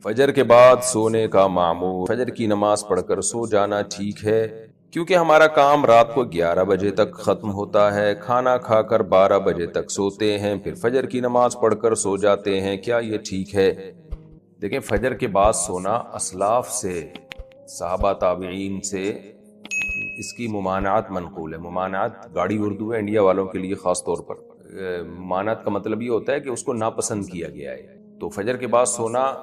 فجر کے بعد سونے کا معمول، فجر کی نماز پڑھ کر سو جانا ٹھیک ہے کیونکہ ہمارا کام رات کو 11 بجے تک ختم ہوتا ہے، کھانا کھا کر 12 بجے تک سوتے ہیں، پھر فجر کی نماز پڑھ کر سو جاتے ہیں، کیا یہ ٹھیک ہے؟ دیکھیں، فجر کے بعد سونا اسلاف سے، صحابہ تابعین سے اس کی ممانعت منقول ہے۔ ممانعت گاڑی اردو ہے انڈیا والوں کے لیے خاص طور پر۔ ممانعت کا مطلب یہ ہوتا ہے کہ اس کو ناپسند کیا گیا ہے۔ تو فجر کے بعد سونا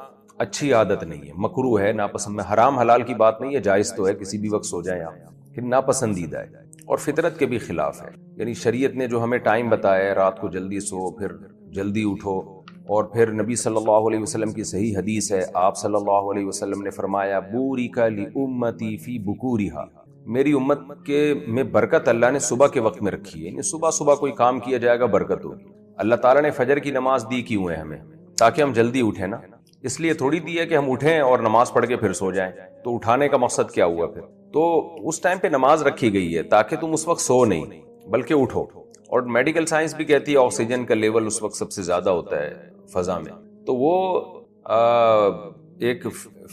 اچھی عادت نہیں ہے، مکروہ ہے، ناپسند ہے، حرام حلال کی بات نہیں ہے، جائز تو ہے، کسی بھی وقت سو جائیں آپ، کہ ناپسندیدہ ہے اور فطرت کے بھی خلاف ہے۔ یعنی شریعت نے جو ہمیں ٹائم بتایا ہے، رات کو جلدی سو، پھر جلدی اٹھو، اور پھر نبی صلی اللہ علیہ وسلم کی صحیح حدیث ہے، آپ صلی اللہ علیہ وسلم نے فرمایا بورک لامتی فی بکورہا، میری امت کے میں برکت اللہ نے صبح کے وقت میں رکھی ہے، یعنی صبح صبح کوئی کام کیا جائے گا برکت ہوگی۔ اللہ تعالیٰ نے فجر کی نماز دی کیوں ہے ہمیں؟ تاکہ ہم جلدی اٹھیں نا، اس لیے تھوڑی دی ہے کہ ہم اٹھیں اور نماز پڑھ کے پھر سو جائیں۔ تو اٹھانے کا مقصد کیا ہوا پھر؟ تو اس ٹائم پہ نماز رکھی گئی ہے تاکہ تم اس وقت سو نہیں بلکہ اٹھو۔ اور میڈیکل سائنس بھی کہتی ہے آکسیجن کا لیول اس وقت سب سے زیادہ ہوتا ہے فضا میں، تو وہ ایک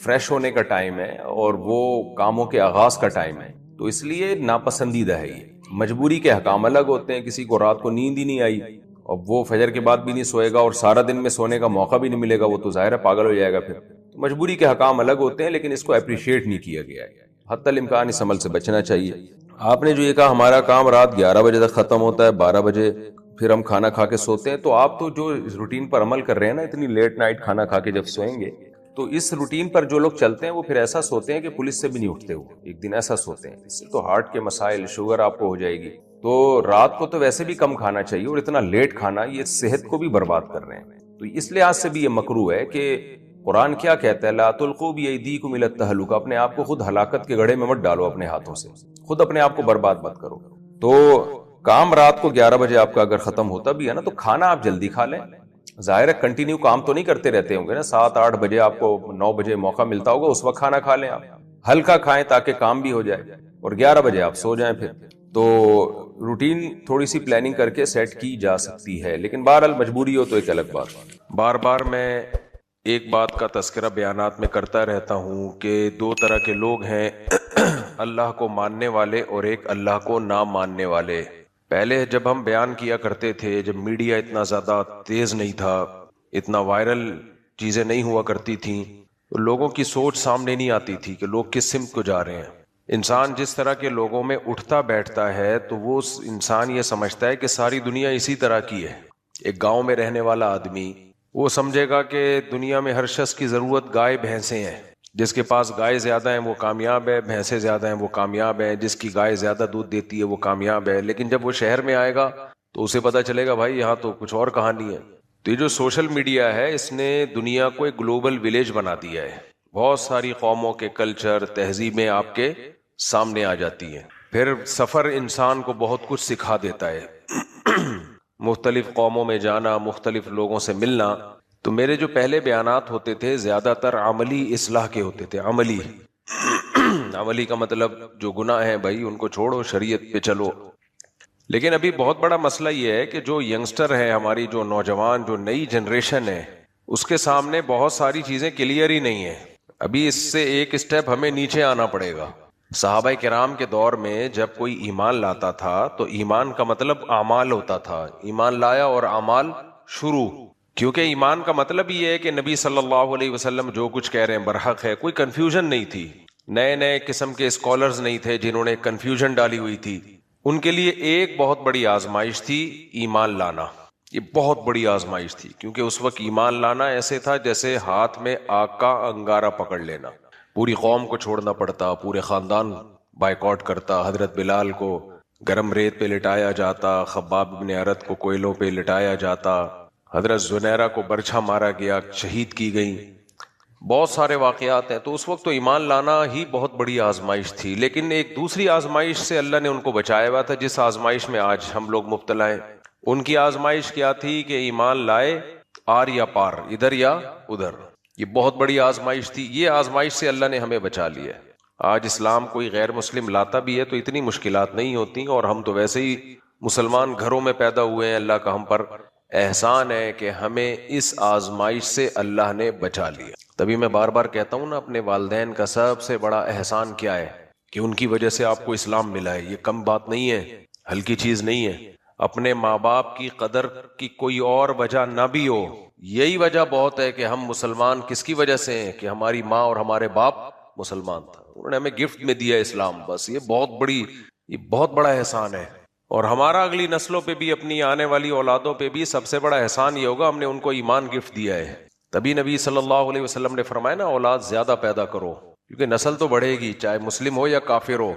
فریش ہونے کا ٹائم ہے اور وہ کاموں کے آغاز کا ٹائم ہے، تو اس لیے ناپسندیدہ ہے یہ۔ مجبوری کے حکام الگ ہوتے ہیں، کسی کو رات کو نیند ہی نہیں آئی اور وہ فجر کے بعد بھی نہیں سوئے گا اور سارا دن میں سونے کا موقع بھی نہیں ملے گا، وہ تو ظاہر ہے پاگل ہو جائے گا پھر۔ تو مجبوری کے حکام الگ ہوتے ہیں، لیکن اس کو اپریشیٹ نہیں کیا گیا ہے، حتی الامکان اس عمل سے بچنا چاہیے۔ آپ نے جو یہ کہا ہمارا کام رات 11 بجے تک ختم ہوتا ہے، 12 بجے پھر ہم کھانا کھا کے سوتے ہیں، تو آپ تو جو روٹین پر عمل کر رہے ہیں نا، اتنی لیٹ نائٹ کھانا کھا کے جب سوئیں گے، تو اس روٹین پر جو لوگ چلتے ہیں وہ پھر ایسا سوتے ہیں کہ پولیس سے بھی نہیں اٹھتے ہوئے، ایک دن ایسا سوتے ہیں، اس سے تو ہارٹ کے مسائل، شوگر آپ کو ہو جائے گی۔ تو رات کو تو ویسے بھی کم کھانا چاہیے، اور اتنا لیٹ کھانا یہ صحت کو بھی برباد کر رہے ہیں۔ تو اس لحاظ سے بھی یہ مکروہ ہے کہ قرآن کیا کہتا ہے، لا تلقوا بایدیکم الی التہلکہ، اپنے آپ کو خود ہلاکت کے گڑھے میں مت ڈالو، اپنے ہاتھوں سے خود اپنے آپ کو برباد مت کرو۔ تو کام رات کو 11 بجے آپ کا اگر ختم ہوتا بھی ہے نا، تو کھانا آپ جلدی کھا لیں۔ ظاہر ہے کنٹینیو کام تو نہیں کرتے رہتے ہوں گے نا، 7-8 بجے آپ کو 9 بجے موقع ملتا ہوگا، اس وقت کھانا کھا لیں، آپ ہلکا کھائیں تاکہ کام بھی ہو جائے، اور 11 بجے آپ سو جائیں پھر۔ تو روٹین تھوڑی سی پلاننگ کر کے سیٹ کی جا سکتی ہے، لیکن بہرحال مجبوری ہو تو ایک الگ بات۔ بار بار میں ایک بات کا تذکرہ بیانات میں کرتا رہتا ہوں کہ دو طرح کے لوگ ہیں، اللہ کو ماننے والے اور ایک اللہ کو نہ ماننے والے۔ پہلے جب ہم بیان کیا کرتے تھے، جب میڈیا اتنا زیادہ تیز نہیں تھا، اتنا وائرل چیزیں نہیں ہوا کرتی تھیں، تو لوگوں کی سوچ سامنے نہیں آتی تھی کہ لوگ کس سمت کو جا رہے ہیں۔ انسان جس طرح کے لوگوں میں اٹھتا بیٹھتا ہے تو وہ انسان یہ سمجھتا ہے کہ ساری دنیا اسی طرح کی ہے۔ ایک گاؤں میں رہنے والا آدمی وہ سمجھے گا کہ دنیا میں ہر شخص کی ضرورت گائے بھینسیں ہیں، جس کے پاس گائے زیادہ ہیں وہ کامیاب ہے، بھینسیں زیادہ ہیں وہ کامیاب ہے، جس کی گائے زیادہ دودھ دیتی ہے وہ کامیاب ہے۔ لیکن جب وہ شہر میں آئے گا تو اسے پتہ چلے گا بھائی یہاں تو کچھ اور کہانی ہے۔ تو یہ جو سوشل میڈیا ہے، اس نے دنیا کو ایک گلوبل ولیج بنا دیا ہے، بہت ساری قوموں کے کلچر، تہذیبیں آپ کے سامنے آ جاتی ہیں۔ پھر سفر انسان کو بہت کچھ سکھا دیتا ہے، مختلف قوموں میں جانا، مختلف لوگوں سے ملنا۔ تو میرے جو پہلے بیانات ہوتے تھے زیادہ تر عملی اصلاح کے ہوتے تھے، عملی کا مطلب جو گناہ ہیں بھائی ان کو چھوڑو، شریعت پہ چلو۔ لیکن ابھی بہت بڑا مسئلہ یہ ہے کہ جو ینگسٹر ہے، ہماری جو نوجوان، جو نئی جنریشن ہے، اس کے سامنے بہت ساری چیزیں کلیئر ہی نہیں ہیں۔ ابھی اس سے ایک اسٹیپ ہمیں نیچے آنا پڑے گا۔ صحابہ کرام کے دور میں جب کوئی ایمان لاتا تھا تو ایمان کا مطلب اعمال ہوتا تھا، ایمان لایا اور اعمال شروع، کیونکہ ایمان کا مطلب یہ ہے کہ نبی صلی اللہ علیہ وسلم جو کچھ کہہ رہے ہیں برحق ہے، کوئی کنفیوژن نہیں تھی، نئے نئے قسم کے اسکالرز نہیں تھے جنہوں نے کنفیوژن ڈالی ہوئی تھی۔ ان کے لیے ایک بہت بڑی آزمائش تھی ایمان لانا، یہ بہت بڑی آزمائش تھی، کیونکہ اس وقت ایمان لانا ایسے تھا جیسے ہاتھ میں آگ کا انگارہ پکڑ لینا، پوری قوم کو چھوڑنا پڑتا، پورے خاندان بائیکاٹ کرتا، حضرت بلال کو گرم ریت پہ لٹایا جاتا، خباب بن ارت کو کوئلوں پہ لٹایا جاتا، حضرت زنیرہ کو برچھا مارا گیا، شہید کی گئیں، بہت سارے واقعات ہیں۔ تو اس وقت تو ایمان لانا ہی بہت بڑی آزمائش تھی، لیکن ایک دوسری آزمائش سے اللہ نے ان کو بچایا ہوا تھا، جس آزمائش میں آج ہم لوگ مبتلا ہیں۔ ان کی آزمائش کیا تھی کہ ایمان لائے آر یا پار، ادھر یا ادھر، یہ بہت بڑی آزمائش تھی۔ یہ آزمائش سے اللہ نے ہمیں بچا لیا۔ آج اسلام کوئی غیر مسلم لاتا بھی ہے تو اتنی مشکلات نہیں ہوتی، اور ہم تو ویسے ہی مسلمان گھروں میں پیدا ہوئے ہیں، اللہ کا ہم پر احسان ہے کہ ہمیں اس آزمائش سے اللہ نے بچا لیا۔ تبھی میں بار بار کہتا ہوں نا، اپنے والدین کا سب سے بڑا احسان کیا ہے کہ ان کی وجہ سے آپ کو اسلام ملا ہے. یہ کم بات نہیں ہے، ہلکی چیز نہیں ہے. اپنے ماں باپ کی قدر کی کوئی اور وجہ نہ بھی ہو، یہی وجہ بہت ہے کہ ہم مسلمان کس کی وجہ سے ہیں، کہ ہماری ماں اور ہمارے باپ مسلمان تھا، انہوں نے ہمیں گفٹ میں دیا اسلام. بس یہ بہت بڑا احسان ہے. اور ہمارا اگلی نسلوں پہ بھی، اپنی آنے والی اولادوں پہ بھی سب سے بڑا احسان یہ ہوگا، ہم نے ان کو ایمان گفٹ دیا ہے. تبھی نبی صلی اللہ علیہ وسلم نے فرمایا نا، اولاد زیادہ پیدا کرو، کیونکہ نسل تو بڑھے گی، چاہے مسلم ہو یا کافر ہو.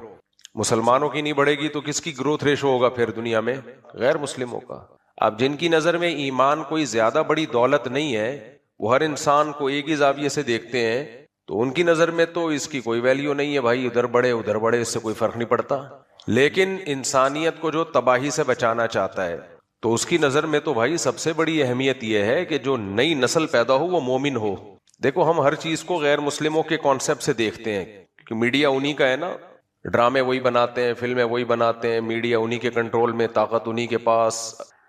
مسلمانوں کی نہیں بڑھے گی تو کس کی گروتھ ریشو ہوگا پھر دنیا میں؟ غیر مسلموں کا. اب جن کی نظر میں ایمان کوئی زیادہ بڑی دولت نہیں ہے، وہ ہر انسان کو ایک ہی زاویے سے دیکھتے ہیں، تو ان کی نظر میں تو اس کی کوئی ویلیو نہیں ہے، بھائی ادھر بڑھے اس سے کوئی فرق نہیں پڑتا. لیکن انسانیت کو جو تباہی سے بچانا چاہتا ہے، تو اس کی نظر میں تو بھائی سب سے بڑی اہمیت یہ ہے کہ جو نئی نسل پیدا ہو وہ مومن ہو. دیکھو ہم ہر چیز کو غیر مسلموں کے کانسیپٹ سے دیکھتے ہیں، کیونکہ میڈیا انہی کا ہے نا، ڈرامے وہی بناتے ہیں، فلمیں وہی بناتے ہیں، میڈیا انہی کے کنٹرول میں، طاقت انہی کے پاس،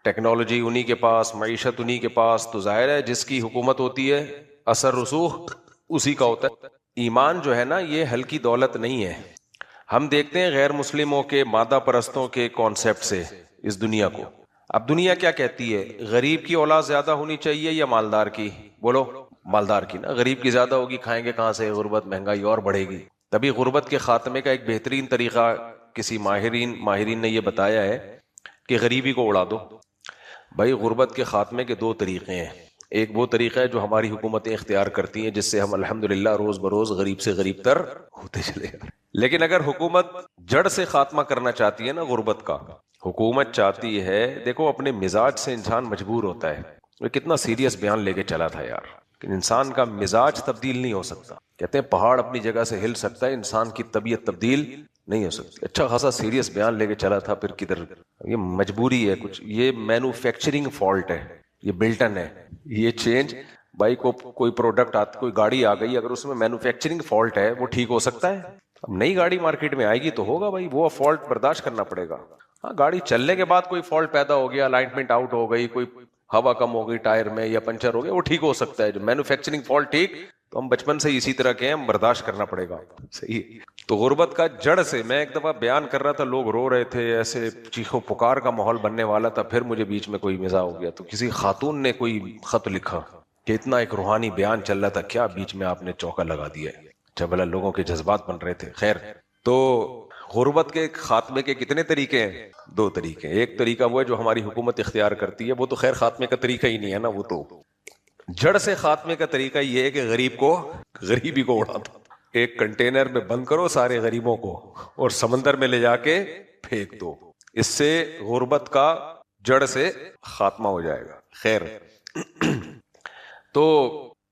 ٹیکنالوجی انہی کے پاس، معیشت انہی کے پاس. تو ظاہر ہے جس کی حکومت ہوتی ہے اثر رسوخ اسی کا ہوتا ہے. ایمان جو ہے نا یہ ہلکی دولت نہیں ہے. ہم دیکھتے ہیں غیر مسلموں کے، مادہ پرستوں کے کانسیپٹ سے اس دنیا کو. اب دنیا کیا کہتی ہے؟ غریب کی اولاد زیادہ ہونی چاہیے یا مالدار کی؟ بولو مالدار کی نا. غریب کی زیادہ ہوگی، کھائیں گے کہاں سے؟ غربت، مہنگائی اور بڑھے گی. تبھی غربت کے خاتمے کا ایک بہترین طریقہ کسی ماہرین نے یہ بتایا ہے کہ غریبی کو اڑا دو. بھائی غربت کے خاتمے کے دو طریقے ہیں. ایک وہ طریقہ ہے جو ہماری حکومتیں اختیار کرتی ہیں، جس سے ہم الحمدللہ روز بروز غریب سے غریب تر ہوتے چلے جا رہے ہیں. لیکن اگر حکومت جڑ سے خاتمہ کرنا چاہتی ہے نا غربت کا، حکومت چاہتی ہے، دیکھو اپنے مزاج سے انسان مجبور ہوتا ہے. وہ کتنا سیریس بیان لے کے چلا تھا یار، کہ انسان کا مزاج تبدیل نہیں ہو سکتا. کہتے ہیں پہاڑ اپنی جگہ سے ہل سکتا ہے، انسان کی طبیعت تبدیل نہیں ہو سکتی. اچھا خاصا سیریس بیان لے کے چلا تھا، پھر کدھر یہ مجبوری ہے کچھ، یہ مینوفیکچرنگ فالٹ ہے، یہ بلٹن ہے. یہ چینج بھائی کو کوئی پروڈکٹ آتا، کوئی گاڑی آ گئی، اگر اس میں مینوفیکچرنگ فالٹ ہے وہ ٹھیک ہو سکتا ہے؟ اب نئی گاڑی مارکیٹ میں آئے گی تو ہوگا بھائی، وہ فالٹ برداشت کرنا پڑے گا. ہاں گاڑی چلنے کے بعد کوئی فالٹ پیدا ہو گیا، الائنمنٹ آؤٹ ہو گئی، کوئی ہوا کم ہو گئی ٹائر میں یا پنچر ہو گیا، وہ ٹھیک ہو سکتا ہے. جو مینوفیکچرنگ فالٹ ٹھیک، تو ہم بچپن سے اسی طرح کے ہیں، ہم برداشت کرنا پڑے گا. صحیح ہے. تو غربت کا جڑ سے، میں ایک دفعہ بیان کر رہا تھا، لوگ رو رہے تھے، ایسے چیخو پکار کا ماحول بننے والا تھا، پھر مجھے بیچ میں کوئی مزاح ہو گیا. تو کسی خاتون نے کوئی خط لکھا کہ اتنا ایک روحانی بیان چل رہا تھا، کیا بیچ میں آپ نے چوکا لگا دیا ہے. اچھا بھلا لوگوں کے جذبات بن رہے تھے. خیر، تو غربت کے خاتمے کے کتنے طریقے ہیں؟ دو طریقے. ایک طریقہ وہ ہے جو ہماری حکومت اختیار کرتی ہے، وہ تو خیر خاتمے کا طریقہ ہی نہیں ہے نا، وہ تو جڑ سے خاتمے کا طریقہ یہ ہے کہ غریبی کو اڑا دو. ایک کنٹینر میں بند کرو سارے غریبوں کو اور سمندر میں لے جا کے پھینک دو. اس سے غربت کا جڑ سے خاتمہ ہو جائے گا. خیر، تو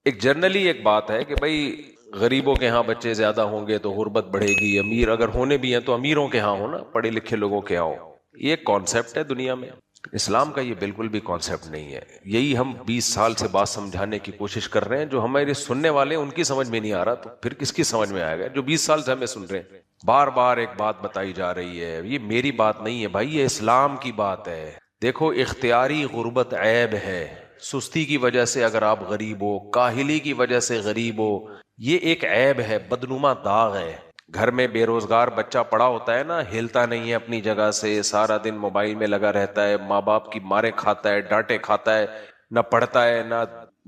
ایک جنرلی ایک بات ہے کہ بھائی غریبوں کے ہاں بچے زیادہ ہوں گے تو غربت بڑھے گی، امیر اگر ہونے بھی ہیں تو امیروں کے ہاں ہو نا، پڑھے لکھے لوگوں کے ہاں ہو. یہ ایک کانسیپٹ ہے دنیا میں، اسلام کا یہ بالکل بھی کانسیپٹ نہیں ہے. یہی ہم 20 سال سے بات سمجھانے کی کوشش کر رہے ہیں. جو ہمارے سننے والے ہیں ان کی سمجھ میں نہیں آ رہا، تو پھر کس کی سمجھ میں آئے گا؟ جو 20 سال سے ہمیں سن رہے ہیں. بار بار ایک بات بتائی جا رہی ہے، یہ میری بات نہیں ہے بھائی، یہ اسلام کی بات ہے. دیکھو اختیاری غربت عیب ہے. سستی کی وجہ سے اگر آپ غریب ہو، کاہلی کی وجہ سے غریب ہو، یہ ایک عیب ہے، بدنما داغ ہے. گھر میں بے روزگار بچہ پڑا ہوتا ہے نا، ہلتا نہیں ہے اپنی جگہ سے، سارا دن موبائل میں لگا رہتا ہے، ماں باپ کی مارے کھاتا ہے، ڈانٹے کھاتا ہے، نہ پڑھتا ہے، نہ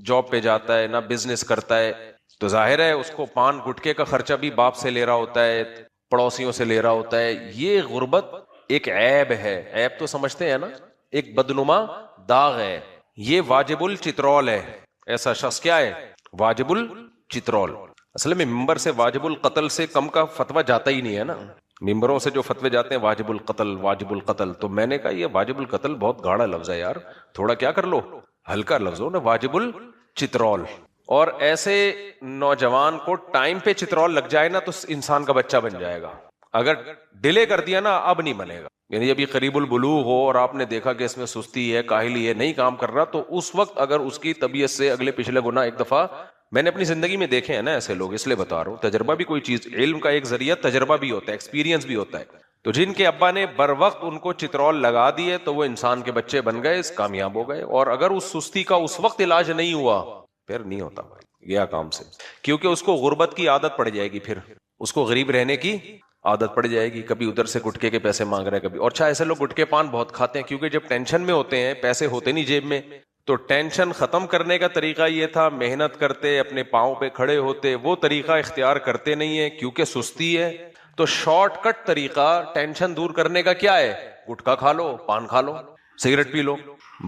جاب پہ جاتا ہے، نہ بزنس کرتا ہے. تو ظاہر ہے اس کو پان گٹکے کا خرچہ بھی باپ سے لے رہا ہوتا ہے، پڑوسیوں سے لے رہا ہوتا ہے. یہ غربت ایک عیب ہے. عیب تو سمجھتے ہیں نا، ایک بدنما داغ ہے. یہ واجب الچترول ہے. ایسا شخص کیا ہے؟ واجب الچترول. اصل میں ممبر سے واجب القتل سے کم کا فتویٰ جاتا ہی نہیں ہے نا. ممبروں سے جو فتوے جاتے ہیں واجب القتل واجب القتل، تو میں نے کہا یہ واجب القتل بہت گاڑا لفظ ہے یار، تھوڑا کیا کر لو، ہلکا لفظ ہو نا، واجب الچترول. اور ایسے نوجوان کو ٹائم پہ چترول لگ جائے نا تو انسان کا بچہ بن جائے گا. اگر ڈیلے کر دیا نا اب نہیں بنے گا. یعنی ابھی قریب البلوغ ہو اور آپ نے دیکھا کہ اس میں سستی ہے، کاہلی ہے، نہیں کام کر رہا، تو اس وقت اگر اس کی طبیعت سے اگلے پچھلے گنا، ایک دفعہ میں نے اپنی زندگی میں دیکھے ہیں نا ایسے لوگ، اس لیے بتا رہا ہوں. تجربہ بھی کوئی چیز، علم کا ایک ذریعہ تجربہ بھی ہوتا ہے، ایکسپیرینس بھی ہوتا ہے. تو جن کے ابا نے بر وقت ان کو چترول لگا دیے تو وہ انسان کے بچے بن گئے، کامیاب ہو گئے. اور اگر اس سستی کا اس وقت علاج نہیں ہوا پھر نہیں ہوتا. گیا کام سے، کیونکہ اس کو غربت کی عادت پڑ جائے گی، پھر اس کو غریب رہنے کی عادت پڑ جائے گی، کبھی ادھر سے گٹکے کے پیسے مانگ رہا ہے کبھی. اور اچھا ایسے لوگ گٹکے پان بہت کھاتے ہیں، کیونکہ جب ٹینشن میں ہوتے ہیں پیسے ہوتے نہیں جیب میں، تو ٹینشن ختم کرنے کا طریقہ یہ تھا محنت کرتے، اپنے پاؤں پہ کھڑے ہوتے، وہ طریقہ اختیار کرتے نہیں ہے کیونکہ سستی ہے. تو شارٹ کٹ طریقہ ٹینشن دور کرنے کا کیا ہے؟ گٹکا کھا لو، پان کھا لو، سگریٹ پی لو.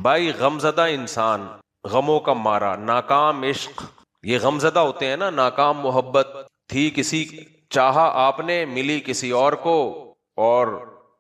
بھائی غمزدہ انسان، غموں کا مارا، ناکام عشق، یہ غمزدہ ہوتے ہیں نا. ناکام محبت تھی کسی، چاہا آپ نے، ملی کسی اور کو، اور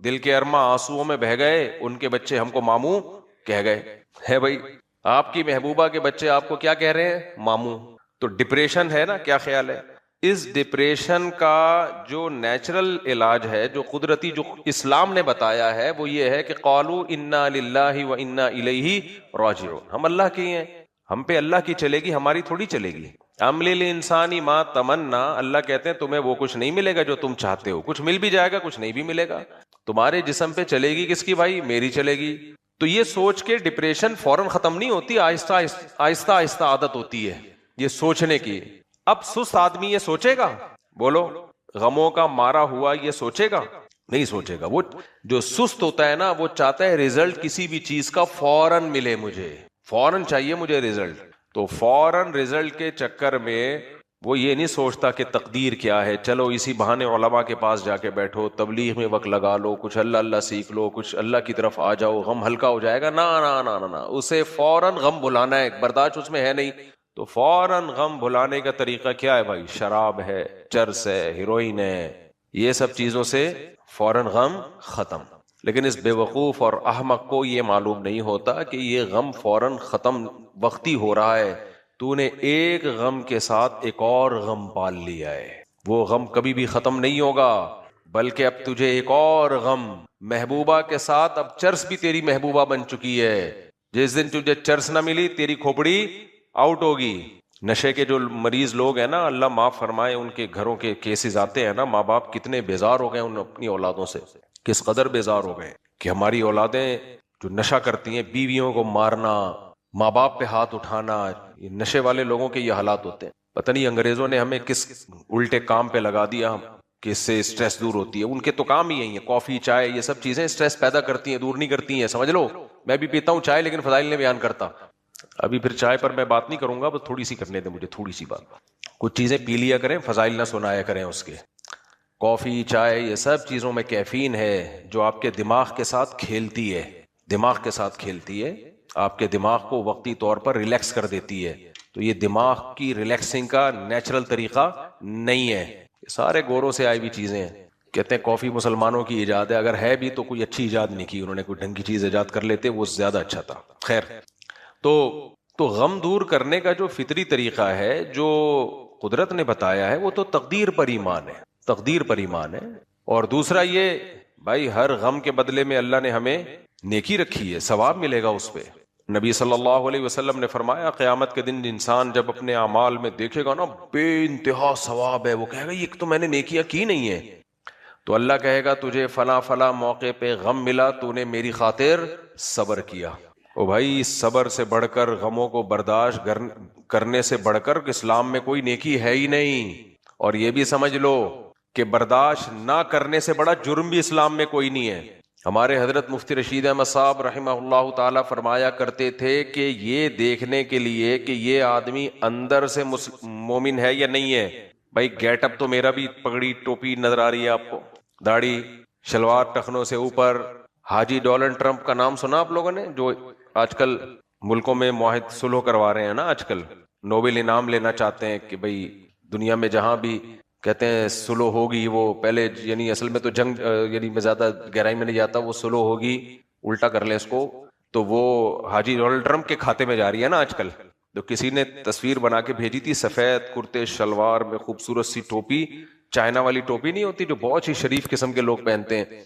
دل کے ارماں آنسوؤں میں بہ گئے، ان کے بچے ہم کو ماموں کہہ گئے. ہے بھائی، آپ کی محبوبہ کے بچے آپ کو کیا کہہ رہے ہیں؟ ماموں. تو ڈپریشن ہے نا، کیا خیال ہے؟ اس ڈپریشن کا جو نیچرل علاج ہے، جو قدرتی، جو اسلام نے بتایا ہے، وہ یہ ہے کہ قالوا انا للہ و انا الیہ راجعون. ہم اللہ کے ہیں، ہم پہ اللہ کی چلے گی، ہماری تھوڑی چلے گی. ام للانسان ما تمنا، اللہ کہتے ہیں تمہیں وہ کچھ نہیں ملے گا جو تم چاہتے ہو، کچھ مل بھی جائے گا، کچھ نہیں بھی ملے گا. تمہارے جسم پہ چلے گی کس کی بھائی؟ میری چلے گی. تو یہ سوچ کے ڈپریشن فوراً ختم نہیں ہوتی، آہستہ آہستہ آہستہ عادت ہوتی ہے یہ سوچنے کی. اب سست آدمی یہ سوچے گا؟ بولو، غموں کا مارا ہوا یہ سوچے گا؟ نہیں سوچے گا. وہ جو سست ہوتا ہے نا، وہ چاہتا ہے ریزلٹ کسی بھی چیز کا فوراً ملے، مجھے فوراً چاہیے مجھے ریزلٹ. تو فوراً ریزلٹ کے چکر میں وہ یہ نہیں سوچتا کہ تقدیر کیا ہے، چلو اسی بہانے علماء کے پاس جا کے بیٹھو، تبلیغ میں وقت لگا لو، کچھ اللہ اللہ سیکھ لو، کچھ اللہ کی طرف آ جاؤ، غم ہلکا ہو جائے گا. نا نا نا نا نا، اسے فوراً غم بھلانا ہے، برداشت اس میں ہے نہیں. تو فوراً غم بھلانے کا طریقہ کیا ہے بھائی؟ شراب ہے، چرس ہے، ہیروئن ہے، یہ سب چیزوں سے فوراً غم ختم. لیکن اس بے وقوف اور احمق کو یہ معلوم نہیں ہوتا کہ یہ غم فوراً ختم وقتی ہو رہا ہے. تو نے ایک غم کے ساتھ ایک اور غم پال لیا ہے، وہ غم کبھی بھی ختم نہیں ہوگا، بلکہ اب تجھے ایک اور غم، محبوبہ کے ساتھ اب چرس بھی تیری محبوبہ بن چکی ہے. جس دن تجھے چرس نہ ملی، تیری کھوپڑی آؤٹ ہوگی. نشے کے جو مریض لوگ ہیں نا، اللہ معاف فرمائے، ان کے گھروں کے کیسز آتے ہیں نا، ماں باپ کتنے بیزار ہو گئے ان اپنی اولادوں سے، کس قدر بیزار ہو گئے کہ ہماری اولادیں جو نشہ کرتی ہیں، بیویوں کو مارنا، ماں باپ پہ ہاتھ اٹھانا، یہ نشے والے لوگوں کے یہ حالات ہوتے ہیں. پتہ نہیں انگریزوں نے ہمیں کس الٹے کام پہ لگا دیا کہ اس سے اسٹریس دور ہوتی ہے. ان کے تو کام ہی یہی ہے، کافی، چائے، یہ سب چیزیں اسٹریس پیدا کرتی ہیں، دور نہیں کرتی ہیں. سمجھ لو، میں بھی پیتا ہوں چائے، لیکن فضائل نے بیان کرتا. ابھی پھر چائے پر میں بات نہیں کروں گا، بس تھوڑی سی کرنے دیں مجھے، تھوڑی سی بات. کچھ چیزیں پی لیا کریں، فضائل نہ سنایا کریں اس کے. کافی، چائے، یہ سب چیزوں میں کیفین ہے جو آپ کے دماغ کے ساتھ کھیلتی ہے، دماغ کے ساتھ کھیلتی ہے، آپ کے دماغ کو وقتی طور پر ریلیکس کر دیتی ہے. تو یہ دماغ کی ریلیکسنگ کا نیچرل طریقہ نہیں ہے، یہ سارے گوروں سے آئی ہوئی چیزیں ہیں. کہتے ہیں کافی مسلمانوں کی ایجاد ہے، اگر ہے بھی تو کوئی اچھی ایجاد نہیں کی انہوں نے، کوئی ڈھنگ کی چیز ایجاد کر لیتے وہ زیادہ اچھا تھا. خیر، تو غم دور کرنے کا جو فطری طریقہ ہے، جو قدرت نے بتایا ہے، وہ تو تقدیر پر ایمان ہے، تقدیر پر ایمان ہے. اور دوسرا یہ بھائی، ہر غم کے بدلے میں اللہ نے ہمیں نیکی رکھی ہے، ثواب ملے گا اس پہ. نبی صلی اللہ علیہ وسلم نے فرمایا قیامت کے دن انسان جب اپنے اعمال میں دیکھے گا نا بے انتہا ثواب ہے، وہ کہے گا یہ تو میں نے نیکیاں کی نہیں ہیں. تو اللہ کہے گا تجھے فلاں فلاں موقع پہ غم ملا، تو نے میری خاطر صبر کیا. او بھائی، صبر سے بڑھ کر، غموں کو برداشت کرنے سے بڑھ کر اسلام میں کوئی نیکی ہے ہی نہیں. اور یہ بھی سمجھ لو کہ برداشت نہ کرنے سے بڑا جرم بھی اسلام میں کوئی نہیں ہے. ہمارے حضرت مفتی رشید احمد صاحب رحمہ اللہ تعالی فرمایا کرتے تھے کہ یہ دیکھنے کے لیے کہ یہ آدمی اندر سے مومن ہے یا نہیں ہے، بھائی گیٹ اپ تو میرا بھی، پگڑی ٹوپی نظر آ رہی ہے آپ کو، داڑھی، شلوار ٹخنوں سے اوپر. حاجی ڈونلڈ ٹرمپ کا نام سنا آپ لوگوں نے، جو آج کل ملکوں میں معاہد صلح کروا رہے ہیں نا، آج کل نوبل انعام لینا چاہتے ہیں کہ بھئی دنیا میں جہاں بھی کہتے ہیں صلح ہوگی، وہ پہلے یعنی اصل میں تو جنگ، یعنی میں زیادہ گہرائی میں نہیں جاتا، وہ صلح ہوگی، الٹا کر لیں اس کو، تو وہ حاجی ڈونلڈ ٹرمپ کے کھاتے میں جا رہی ہے نا آج کل. تو کسی نے تصویر بنا کے بھیجی تھی، سفید کرتے شلوار میں خوبصورت سی ٹوپی، چائنا والی ٹوپی نہیں ہوتی جو بہت ہی شریف قسم کے لوگ پہنتے ہیں،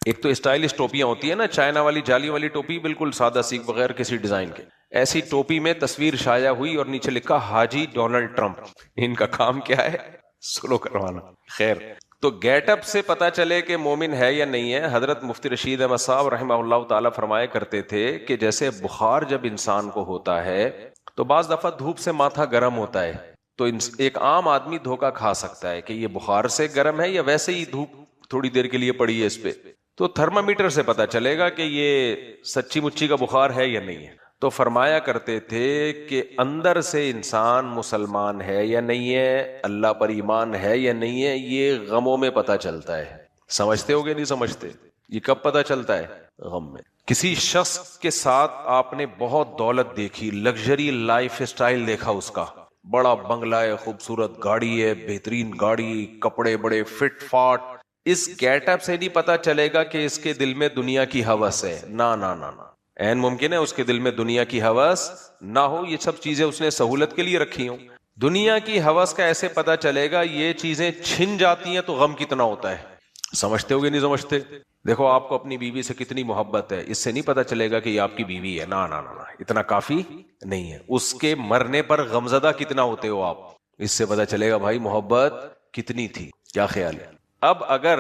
ایک تو اسٹائلش ٹوپیاں ہوتی ہیں نا، چائنا والی جالی والی ٹوپی، بالکل سادہ سیکھ بغیر کسی ڈیزائن کے، ایسی ٹوپی میں تصویر شائع ہوئی اور نیچے لکھا حاجی ڈونلڈ ٹرمپ. ان کا کام کیا ہے؟ سلو کروانا. خیر، تو گیٹ اپ سے پتا چلے کہ مومن ہے یا نہیں ہے. حضرت مفتی رشید احمد صاحب رحمہ اللہ تعالی فرمایا کرتے تھے کہ جیسے بخار جب انسان کو ہوتا ہے تو بعض دفعہ دھوپ سے ماتھا گرم ہوتا ہے، تو ایک عام آدمی دھوکا کھا سکتا ہے کہ یہ بخار سے گرم ہے یا ویسے ہی دھوپ تھوڑی دیر کے لیے پڑی ہے اس پہ، تو تھرمامیٹر سے پتا چلے گا کہ یہ سچی مچی کا بخار ہے یا نہیں ہے۔ تو فرمایا کرتے تھے کہ اندر سے انسان مسلمان ہے یا نہیں ہے، اللہ پر ایمان ہے یا نہیں ہے، یہ غموں میں پتا چلتا ہے۔ سمجھتے ہوگے نہیں سمجھتے؟ یہ کب پتا چلتا ہے؟ غم میں۔ کسی شخص کے ساتھ آپ نے بہت دولت دیکھی، لگژری لائف سٹائل دیکھا، اس کا بڑا بنگلہ ہے، خوبصورت گاڑی ہے، بہترین گاڑی، کپڑے بڑے فٹ فاٹ، اس گیٹ اپ سے نہیں پتا چلے گا کہ اس کے دل میں دنیا کی ہوس ہے، نہ نہ نہ نہ، این ممکن ہے اس کے دل میں دنیا کی ہوس نہ ہو، یہ سب چیزیں اس نے سہولت کے لیے رکھی ہوں۔ دنیا کی ہوس کا ایسے پتا چلے گا، یہ چیزیں چھن جاتی ہیں تو غم کتنا ہوتا ہے۔ سمجھتے ہوگے نہیں سمجھتے؟ دیکھو آپ کو اپنی بیوی سے کتنی محبت ہے، اس سے نہیں پتا چلے گا کہ یہ آپ کی بیوی ہے، نہ نہ نہ، اتنا کافی نہیں ہے۔ اس کے مرنے پر غمزدہ کتنا ہوتے ہو آپ، اس سے پتا چلے گا بھائی محبت کتنی تھی۔ کیا خیال ہے؟ اب اگر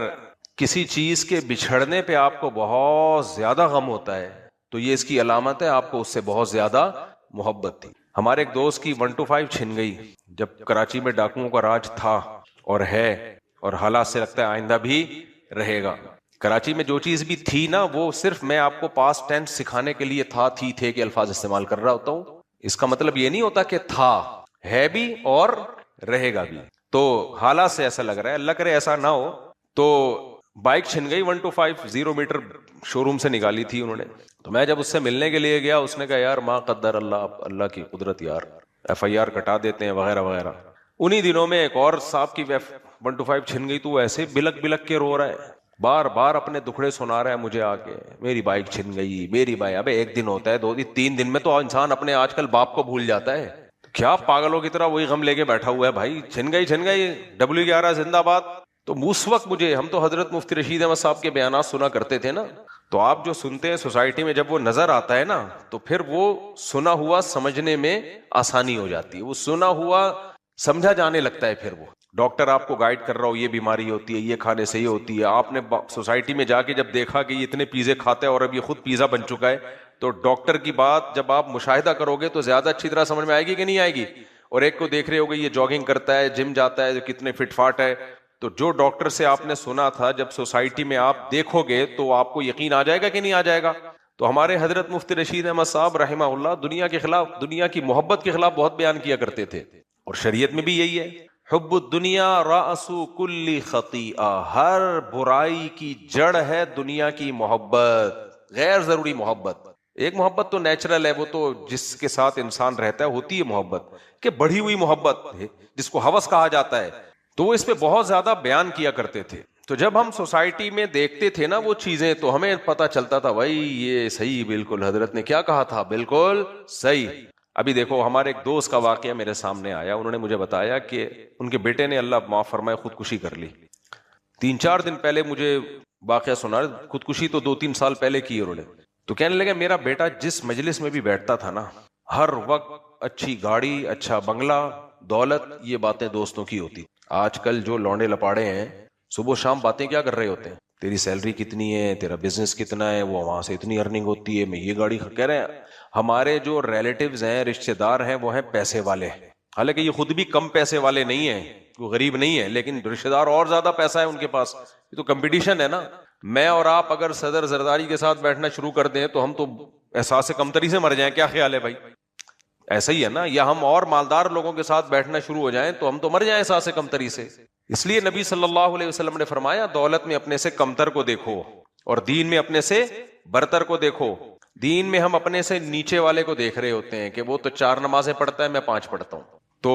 کسی چیز کے بچھڑنے پہ آپ کو بہت زیادہ غم ہوتا ہے تو یہ اس کی علامت ہے آپ کو اس سے بہت زیادہ محبت تھی۔ ہمارے ایک دوست کی 125 چھن گئی جب کراچی میں ڈاکوؤں کا راج تھا اور ہے، اور حالات سے لگتا ہے آئندہ بھی رہے گا۔ کراچی میں جو چیز بھی تھی نا، وہ صرف میں آپ کو پاسٹ ٹینس سکھانے کے لیے تھا، تھے کے الفاظ استعمال کر رہا ہوتا ہوں، اس کا مطلب یہ نہیں ہوتا کہ تھا، ہے بھی اور رہے گا بھی۔ تو حالات سے ایسا لگ رہا ہے، اللہ کرے ایسا نہ ہو۔ تو بائک چھن گئی 125 0 میٹر شو روم سے نکالی تھی انہوں نے، تو میں جب اس سے ملنے کے لیے گیا، اس نے کہا یار ما قدر اللہ، اللہ کی قدرت یار، FIR کٹا دیتے ہیں وغیرہ وغیرہ۔ انہی دنوں میں ایک اور صاحب کی 125 چھن گئی تو وہ ایسے بلک بلک کے رو رہا ہے، بار بار اپنے دکھڑے سنا رہا ہے مجھے آ کے، میری بائک چھن گئی، میری بائک۔ ابے ایک دن ہوتا ہے، 2 دن 3 دن میں تو انسان اپنے آج کل باپ کو بھول جاتا ہے، کیا پاگلوں کی طرح وہی غم لے کے بیٹھا ہوا ہے بھائی، چھن گئی چھن گئی، W11 زندہ باد۔ تو اس وقت مجھے، ہم تو حضرت مفتی رشید احمد صاحب کے بیانات سنا کرتے تھے نا، تو آپ جو سنتے ہیں سوسائٹی میں جب وہ نظر آتا ہے نا، تو پھر وہ سنا ہوا سمجھنے میں آسانی ہو جاتی ہے، وہ سنا ہوا سمجھا جانے لگتا ہے۔ پھر وہ ڈاکٹر آپ کو گائیڈ کر رہا ہو، یہ بیماری ہوتی ہے، یہ کھانے سے یہ ہوتی ہے، آپ نے سوسائٹی میں جا کے جب دیکھا کہ یہ اتنے پیزے کھاتا ہے اور اب یہ خود پیزا بن چکا ہے، تو ڈاکٹر کی بات جب آپ مشاہدہ کرو گے تو زیادہ اچھی طرح سمجھ میں آئے گی کہ نہیں آئے گی؟ اور ایک کو دیکھ رہے ہوگے یہ جاگنگ کرتا ہے، جم جاتا ہے، کتنے فٹ فاٹ ہے، تو جو ڈاکٹر سے آپ نے سنا تھا جب سوسائٹی میں آپ دیکھو گے تو آپ کو یقین آ جائے گا کہ نہیں آ جائے گا؟ تو ہمارے حضرت مفتی رشید احمد صاحب رحمہ اللہ دنیا کے خلاف، دنیا کی محبت کے خلاف بہت بیان کیا کرتے تھے، اور شریعت میں بھی یہی ہے، حب الدنیا رأس کل خطیئہ، ہر برائی کی جڑ ہے دنیا کی محبت، غیر ضروری محبت۔ ایک محبت تو نیچرل ہے، وہ تو جس کے ساتھ انسان رہتا ہے ہوتی ہے محبت، کہ بڑھی ہوئی محبت جس کو ہوس کہا جاتا ہے، تو وہ اس پہ بہت زیادہ بیان کیا کرتے تھے۔ تو جب ہم سوسائٹی میں دیکھتے تھے نا وہ چیزیں، تو ہمیں پتہ چلتا تھا بھائی یہ صحیح، بالکل حضرت نے کیا کہا تھا، بالکل صحیح۔ ابھی دیکھو ہمارے ایک دوست کا واقعہ میرے سامنے آیا، انہوں نے مجھے بتایا کہ ان کے بیٹے نے، اللہ معاف فرمائے، خودکشی کر لی۔ 3-4 دن پہلے مجھے واقعہ سنا، خودکشی تو 2-3 سال پہلے کی انہوں نے۔ تو کہنے لگا میرا بیٹا جس مجلس میں بھی بیٹھتا تھا نا، ہر وقت اچھی گاڑی، اچھا بنگلہ، دولت، یہ باتیں دوستوں کی ہوتی۔ آج کل جو لونڈے لپاڑے ہیں صبح شام باتیں کیا کر رہے ہوتے ہیں، تیری سیلری کتنی ہے، تیرا بزنس کتنا ہے، وہ وہاں سے اتنی ارننگ ہوتی ہے، میں یہ گاڑی کہہ رہے ہیں۔ ہمارے جو ریلیٹیوز ہیں، رشتہ دار ہیں، وہ ہیں پیسے والے، حالانکہ یہ خود بھی کم پیسے والے نہیں ہیں، وہ غریب نہیں ہے، لیکن رشتہ دار اور زیادہ پیسہ ہے ان کے پاس۔ یہ تو کمپٹیشن ہے نا۔ میں اور آپ اگر صدر زرداری کے ساتھ بیٹھنا شروع کر دیں تو ہم تو احساس کمتری سے مر جائیں، کیا خیال ہے بھائی؟ ایسا ہی ہے نا، یا ہم اور مالدار لوگوں کے ساتھ بیٹھنا شروع ہو جائیں تو ہم تو مر جائیں احساس کمتری سے۔ اس لیے نبی صلی اللہ علیہ وسلم نے فرمایا دولت میں اپنے سے کمتر کو دیکھو اور دین میں اپنے سے برتر کو دیکھو۔ دین میں ہم اپنے سے نیچے والے کو دیکھ رہے ہوتے ہیں کہ وہ تو 4 نمازیں پڑھتا ہے، میں 5 پڑھتا ہوں، تو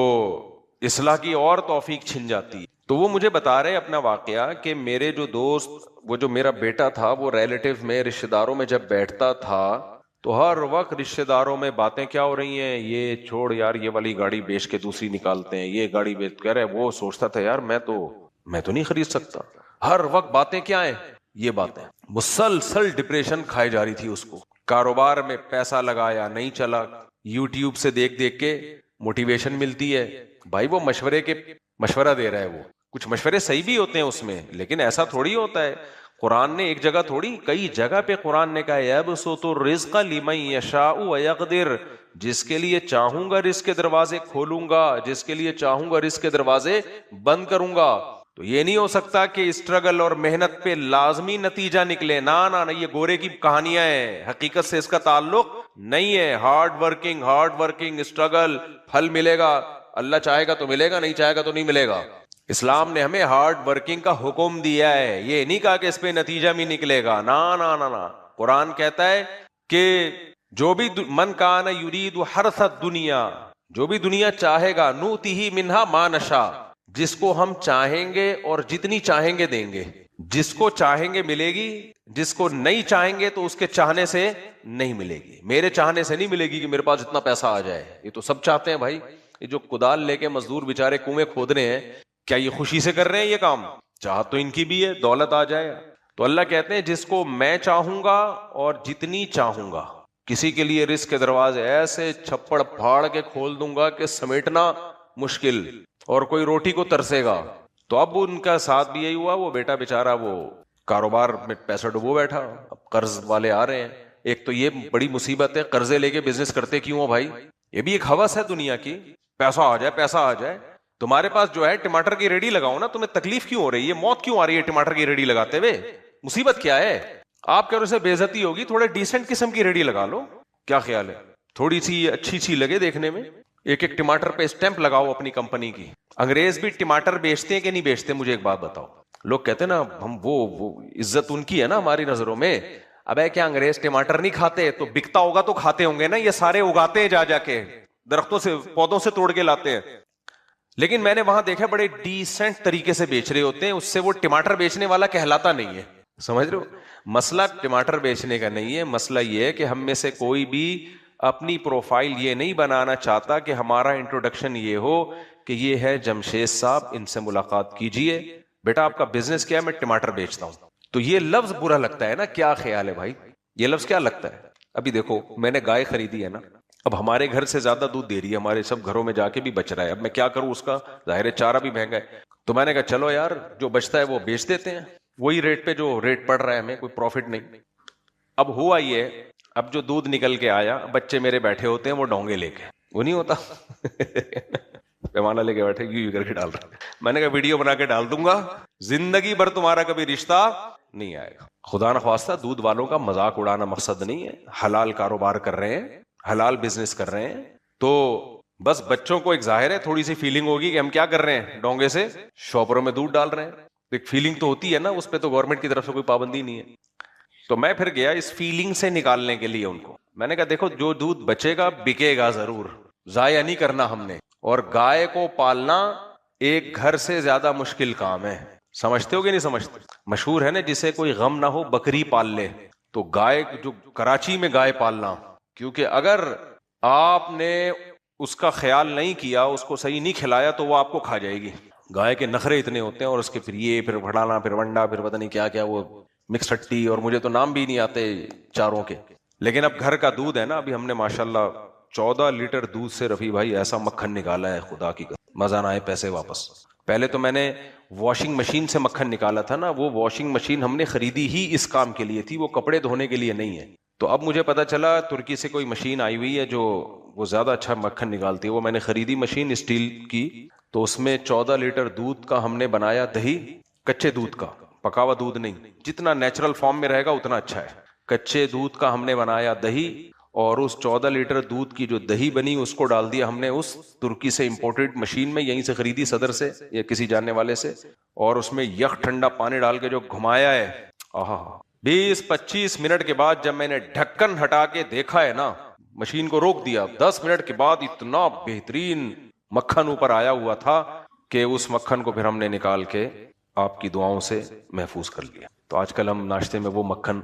اصلاح کی اور توفیق چھن جاتی ہے۔ تو وہ مجھے بتا رہے اپنا واقعہ کہ میرے جو دوست، وہ جو میرا بیٹا تھا، وہ ریلیٹیو میں، رشتہ داروں میں جب بیٹھتا تھا تو ہر وقت رشتہ داروں میں باتیں کیا ہو رہی ہیں، یہ چھوڑ یار، یہ والی گاڑی بیچ کے دوسری نکالتے ہیں، یہ گاڑی بیچ کر ہے۔ وہ سوچتا تھا یار میں تو نہیں خرید سکتا۔ ہر وقت باتیں کیا ہیں، یہ باتیں۔ مسلسل ڈپریشن کھائی جا رہی تھی اس کو، کاروبار میں پیسہ لگایا نہیں چلا، یوٹیوب سے دیکھ دیکھ کے موٹیویشن ملتی ہے، بھائی وہ مشورہ دے رہا ہے، وہ کچھ مشورے صحیح بھی ہوتے ہیں اس میں، لیکن ایسا تھوڑی ہوتا ہے۔ قرآن نے ایک جگہ تھوڑی، کئی جگہ پہ قرآن نے کہا یبسط الرزق لمن یشاء ویقدر، جس کے لیے چاہوں گا رزق کے دروازے کھولوں گا، جس کے لیے چاہوں گا رزق کے دروازے بند کروں گا۔ تو یہ نہیں ہو سکتا کہ اسٹرگل اور محنت پہ لازمی نتیجہ نکلے، نہ یہ گورے کی کہانیاں ہیں، حقیقت سے اس کا تعلق نہیں ہے۔ ہارڈ ورکنگ اسٹرگل، پھل ملے گا، اللہ چاہے گا تو ملے گا، نہیں چاہے گا تو نہیں ملے گا۔ اسلام نے ہمیں ہارڈ ورکنگ کا حکم دیا ہے، یہ نہیں کہا کہ اس پہ نتیجہ بھی نکلے گا، نہ۔ قرآن کہتا ہے کہ جو بھی من کان یرید حرث الدنیا، جو بھی دنیا چاہے گا، نؤتہ منہا ما نشاء، جس کو ہم چاہیں گے اور جتنی چاہیں گے دیں گے۔ جس کو چاہیں گے ملے گی، جس کو نہیں چاہیں گے تو اس کے چاہنے سے نہیں ملے گی۔ میرے چاہنے سے نہیں ملے گی کہ میرے پاس اتنا پیسہ آ جائے، یہ تو سب چاہتے ہیں بھائی۔ یہ جو کدال لے کے مزدور بیچارے کنویں کھود رہے ہیں، کیا یہ خوشی سے کر رہے ہیں یہ کام؟ چاہت تو ان کی بھی ہے، دولت آ جائے۔ تو اللہ کہتے ہیں جس کو میں چاہوں گا اور جتنی چاہوں گا۔ کسی کے لیے رزق کے دروازے ایسے چھپڑ پھاڑ کے کھول دوں گا کہ سمیٹنا مشکل، اور کوئی روٹی کو ترسے گا۔ تو اب ان کا ساتھ بھی یہی ہوا، وہ بیٹا بیچارہ وہ کاروبار میں پیسہ ڈبو بیٹھا، اب قرض والے آ رہے ہیں۔ ایک تو یہ بڑی مصیبت ہے، قرضے لے کے بزنس کرتے کیوں ہو بھائی؟ یہ بھی ایک ہوس ہے دنیا کی، پیسہ آ جائے۔ تمہارے پاس جو ہے ٹماٹر کی ریڈی لگاؤ نا، تمہیں تکلیف کیوں ہو رہی ہے؟ موت کیوں آ رہی ہے ٹماٹر کی ریڈی لگاتے ہوئے؟ مصیبت کیا ہے؟ آپ کہہ رہے سے بے عزتی ہوگی، تھوڑے ڈیسنٹ قسم کی ریڈی لگا لو، کیا خیال ہے؟ تھوڑی سی اچھی لگے دیکھنے میں۔ ایک ٹماٹر پہ اسٹیمپ لگاؤ اپنی کمپنی کی۔ انگریز بھی ٹماٹر بیچتے ہیں کہ نہیں بیچتے؟ مجھے ایک بات بتاؤ۔ لوگ کہتے ہیں نا ہم وہ عزت ان کی ہے نا ہماری نظروں میں۔ ابے کیا انگریز ٹماٹر نہیں کھاتے؟ تو بکتا ہوگا تو کھاتے ہوں گے نا، یہ سارے اگاتے ہیں جا کے درختوں سے، پودوں سے توڑ کے لاتے ہیں۔ لیکن میں نے وہاں دیکھا بڑے ڈیسنٹ طریقے سے بیچ رہے ہوتے ہیں، اس سے وہ ٹماٹر بیچنے والا کہلاتا نہیں ہے۔ سمجھ رہے ہو؟ مسئلہ ٹماٹر بیچنے کا نہیں ہے، مسئلہ یہ ہے کہ ہم میں سے کوئی بھی اپنی پروفائل یہ نہیں بنانا چاہتا کہ ہمارا انٹروڈکشن یہ ہو کہ یہ ہے جمشید صاحب، ان سے ملاقات کیجئے، بیٹا آپ کا بزنس کیا ہے؟ میں ٹماٹر بیچتا ہوں۔ تو یہ لفظ برا لگتا ہے نا، کیا خیال ہے بھائی؟ یہ لفظ کیا لگتا ہے؟ ابھی دیکھو میں نے گائے خریدی ہے نا، اب ہمارے گھر سے زیادہ دودھ دے رہی ہے، ہمارے سب گھروں میں جا کے بھی بچ رہا ہے، اب میں کیا کروں اس کا؟ ظاہر ہے چارہ بھی مہنگا ہے، تو میں نے کہا چلو یار جو بچتا ہے وہ بیچ دیتے ہیں، وہی ریٹ پہ جو ریٹ پڑ رہا ہے، ہمیں کوئی پروفٹ نہیں۔ اب ہوا یہ، اب جو دودھ نکل کے آیا، بچے میرے بیٹھے ہوتے ہیں وہ ڈونگے لے کے، وہ نہیں ہوتا پیمانہ لے کے بیٹھے یوں کر کے ڈال رہا، میں نے کہا ویڈیو بنا کے ڈال دوں گا، زندگی بھر تمہارا کبھی رشتہ نہیں آئے گا۔ خدا نخواستہ دودھ والوں کا مذاق اڑانا مقصد نہیں ہے، حلال کاروبار کر رہے ہیں، حلال بزنس کر رہے ہیں، تو بس بچوں کو ایک ظاہر ہے تھوڑی سی فیلنگ ہوگی کہ ہم کیا کر رہے ہیں، ڈونگے سے شاپروں میں دودھ ڈال رہے ہیں، ایک فیلنگ تو ہوتی ہے نا، اس پہ تو گورنمنٹ کی طرف سے کوئی پابندی نہیں ہے۔ تو میں پھر گیا اس فیلنگ سے نکالنے کے لیے ان کو، میں نے کہا دیکھو جو دودھ بچے گا بکے گا ضرور، ضائع نہیں کرنا ہم نے، اور گائے کو پالنا ایک گھر سے زیادہ مشکل کام ہے، سمجھتے ہو کہ نہیں سمجھتے؟ مشہور ہے نا جسے کوئی غم نہ ہو بکری پال لے، تو گائے جو کراچی میں گائے پالنا، کیونکہ اگر آپ نے اس کا خیال نہیں کیا، اس کو صحیح نہیں کھلایا تو وہ آپ کو کھا جائے گی۔ گائے کے نخرے اتنے ہوتے ہیں، اور اس کے پھر یہ پھر بھڑانا، پھر ونڈا، پھر پتہ نہیں کیا کیا، وہ مکس ہٹی، اور مجھے تو نام بھی نہیں آتے چاروں کے۔ لیکن اب گھر کا دودھ ہے نا، ابھی ہم نے ماشاءاللہ 14 لیٹر دودھ سے رفیع بھائی ایسا مکھن نکالا ہے، خدا کی قسم مزہ نہ آئے پیسے واپس۔ پہلے تو میں نے واشنگ مشین سے مکھن نکالا تھا نا، وہ واشنگ مشین ہم نے خریدی ہی اس کام کے لیے تھی، وہ کپڑے دھونے کے لیے نہیں ہے۔ تو اب مجھے پتا چلا ترکی سے کوئی مشین آئی ہوئی ہے جو وہ زیادہ اچھا مکھن نکالتی ہے، وہ میں نے خریدی مشین اسٹیل کی، تو اس میں 14 لیٹر دودھ کا ہم نے بنایا دہی، کچے دودھ کا، پکا ہوا دودھ نہیں، جتنا نیچرل فارم میں رہے گا اتنا اچھا ہے۔ کچے دودھ کا ہم نے بنایا دہی، اور اس 14 لیٹر دودھ کی جو دہی بنی اس کو ڈال دیا ہم نے اس ترکی سے امپورٹڈ مشین میں، یہیں سے خریدی صدر سے یا کسی جاننے والے سے، اور اس میں یک ٹھنڈا پانی ڈال کے جو گھمایا ہے، 20-25 منٹ کے بعد جب میں نے ڈھکن ہٹا کے دیکھا ہے نا، مشین کو روک دیا، 10 منٹ کے بعد اتنا بہترین مکھن اوپر آیا ہوا تھا کہ اس مکھن کو پھر ہم نے نکال کے آپ کی دعاؤں سے محفوظ کر لیا۔ تو آج کل ہم ناشتے میں وہ مکھن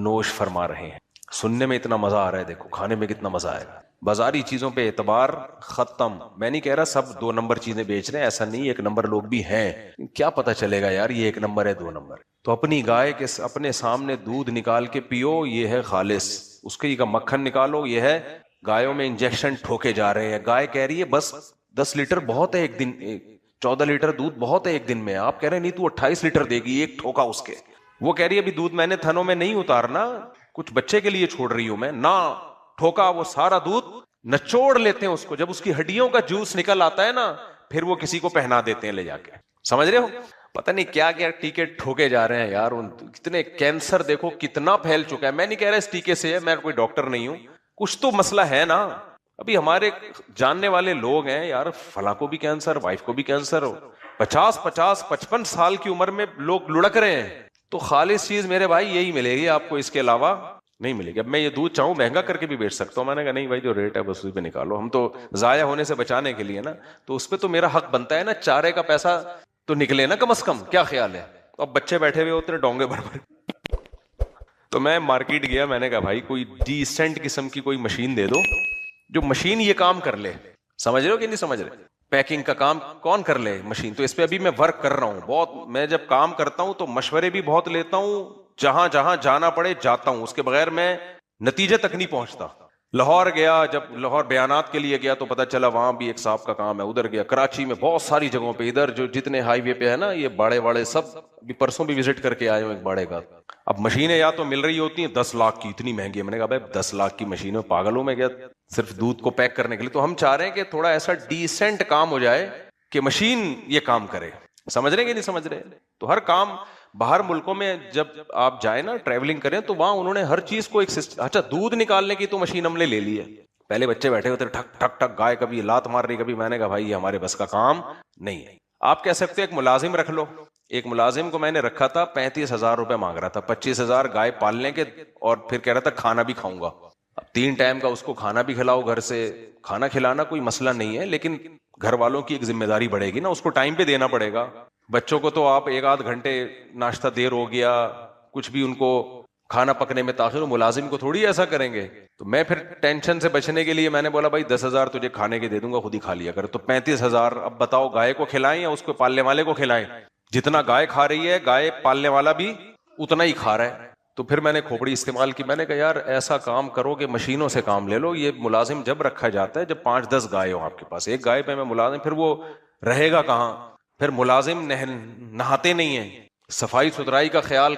نوش فرما رہے ہیں، سننے میں اتنا مزہ آ رہا ہے، دیکھو کھانے میں کتنا مزہ آئے گا۔ بازاری چیزوں پہ اعتبار ختم۔ میں نہیں کہہ رہا سب 2 نمبر چیزیں بیچ رہے ہیں، ایسا نہیں، 1 نمبر لوگ بھی ہیں، کیا پتا چلے گا یار یہ 1 نمبر ہے 2 نمبر۔ تو اپنی گائے کے اپنے سامنے دودھ نکال کے پیو، یہ ہے خالص، اس کے کا مکھن نکالو، یہ ہے گایوں میں انجیکشن ٹھوکے جا رہے ہیں۔ گائے کہہ رہی ہے بس 10 لیٹر بہت ہے ایک دن، 14 لیٹر دودھ بہت ہے ایک دن میں، آپ کہہ رہے ہیں نہیں تو 28 لیٹر دے گی ایک ٹھوکا اس کے۔ وہ کہہ رہی ہے ابھی دودھ میں نے تھنوں میں نہیں اتارنا، کچھ بچے کے لیے چھوڑ رہی ہوں میں، نہ ٹھوکا وہ سارا دودھ نچوڑ لیتے ہیں اس کو, جب اس کی ہڈیوں کا جوس نکل آتا ہے نا, پھر وہ کسی کو پہنا دیتے ہیں لے جا کے. سمجھ رہے ہو, پتہ نہیں کیا کیا ٹیکے ٹھوکے جا رہے ہیں یار. کتنے کینسر دیکھو کتنا پھیل چکا ہے. میں نہیں کہہ رہا اس ٹیکے سے ہے, میں کوئی ڈاکٹر نہیں ہوں, کچھ تو مسئلہ ہے نا. ابھی ہمارے جاننے والے لوگ ہیں یار, فلاں کو بھی کینسر, وائف کو بھی کینسر, 55 سال کی عمر میں لوگ لڑک رہے ہیں. تو خالص چیز میرے بھائی یہی ملے گی آپ کو, اس کے علاوہ نہیں ملے گی. اب میں یہ دودھ چاہوں مہنگا کر کے بھی بیچ سکتا ہوں. میں نے کہا نہیں بھائی, جو ریٹ ہے بس اسی پہ نکالو, ہم تو ضائع ہونے سے بچانے کے لیے نا, تو اس پہ تو میرا حق بنتا ہے نا, چارے کا پیسہ تو نکلے نا کم از کم. کیا خیال ہے؟ اب بچے بیٹھے ہوئے ہوتے ہیں ڈونگے بھر. تو میں مارکیٹ گیا, میں نے کہا بھائی کوئی ڈیسنٹ قسم کی کوئی مشین دے دو, جو مشین یہ کام کر لے. سمجھ رہے ہو کہ نہیں سمجھ رہے؟ پیکنگ کا کام کون کر لے؟ مشین. تو اس پہ ابھی میں ورک کر رہا ہوں بہت. میں جب کام کرتا ہوں تو مشورے بھی بہت لیتا ہوں, جہاں جہاں جانا پڑے جاتا ہوں, اس کے بغیر میں نتیجے تک نہیں پہنچتا. لاہور گیا, جب لاہور بیانات کے لیے گیا تو پتا چلا وہاں بھی ایک صاحب کا کام ہے, ادھر گیا. کراچی میں بہت ساری جگہوں پہ, ادھر جو جتنے ہائی وے پہ ہے نا یہ باڑے واڑے سب, ابھی پرسوں بھی وزٹ کر کے آئے ہوں ایک باڑے کا. اب مشینیں یا تو مل رہی ہوتی ہیں 10 لاکھ کی, اتنی مہنگی ہے. میں نے کہا بھائی 10 لاکھ کی مشینیں, پاگلوں میں گیا صرف دودھ کو پیک کرنے کے لیے. تو ہم چاہ رہے ہیں کہ تھوڑا ایسا ڈیسنٹ کام ہو جائے کہ مشین یہ کام کرے. سمجھ رہے ہیں کہ نہیں سمجھ رہے؟ تو ہر کام باہر ملکوں میں جب آپ جائیں نا ٹریولنگ کریں, تو وہاں انہوں نے ہر چیز کو ایک اچھا دودھ نکالنے کی تو مشین ہم نے لے لی ہے. پہلے بچے بیٹھے ہوتے ٹھک ٹھک ٹھک, گائے کبھی لات مار رہی کبھی. میں نے کہا بھائی یہ ہمارے بس کا کام نہیں ہے. آپ کہہ سکتے ایک ملازم رکھ لو. ایک ملازم کو میں نے رکھا تھا, 35,000 روپے مانگ رہا تھا, 25,000 گائے پالنے کے, اور پھر کہہ رہا تھا کھانا بھی کھاؤں گا. اب 3 ٹائم کا اس کو کھانا بھی کھلاؤ گھر سے. کھانا کھلانا کوئی مسئلہ نہیں ہے, لیکن گھر والوں کی ایک ذمہ داری بڑھے گی نا, اس کو ٹائم پہ دینا پڑے گا. بچوں کو تو آپ 1-8 گھنٹے ناشتہ دیر ہو گیا, کچھ بھی ان کو کھانا پکنے میں تاخیر, ملازم کو تھوڑی ایسا کریں گے. تو میں پھر ٹینشن سے بچنے کے لیے میں نے بولا بھائی 10,000 تجھے کھانے کے دے دوں گا, خود ہی کھا لیا کر. تو 35,000. اب بتاؤ گائے کو کھلائیں یا اس کو پالنے والے کو کھلائیں؟ جتنا گائے کھا رہی ہے گائے پالنے والا بھی اتنا ہی کھا رہا ہے. تو پھر میں نے کھوپڑی استعمال کی. میں نے کہا یار ایسا کام کرو کہ مشینوں سے کام لے لو. یہ ملازم جب رکھا جاتا ہے جب 5-10 گائے ہو آپ کے پاس, ایک گائے پہ میں ملازم, پھر وہ رہے گا کہاں؟ پھر ملازم نہاتے نہیں ہیں, صفائی ستھرائی کا خیال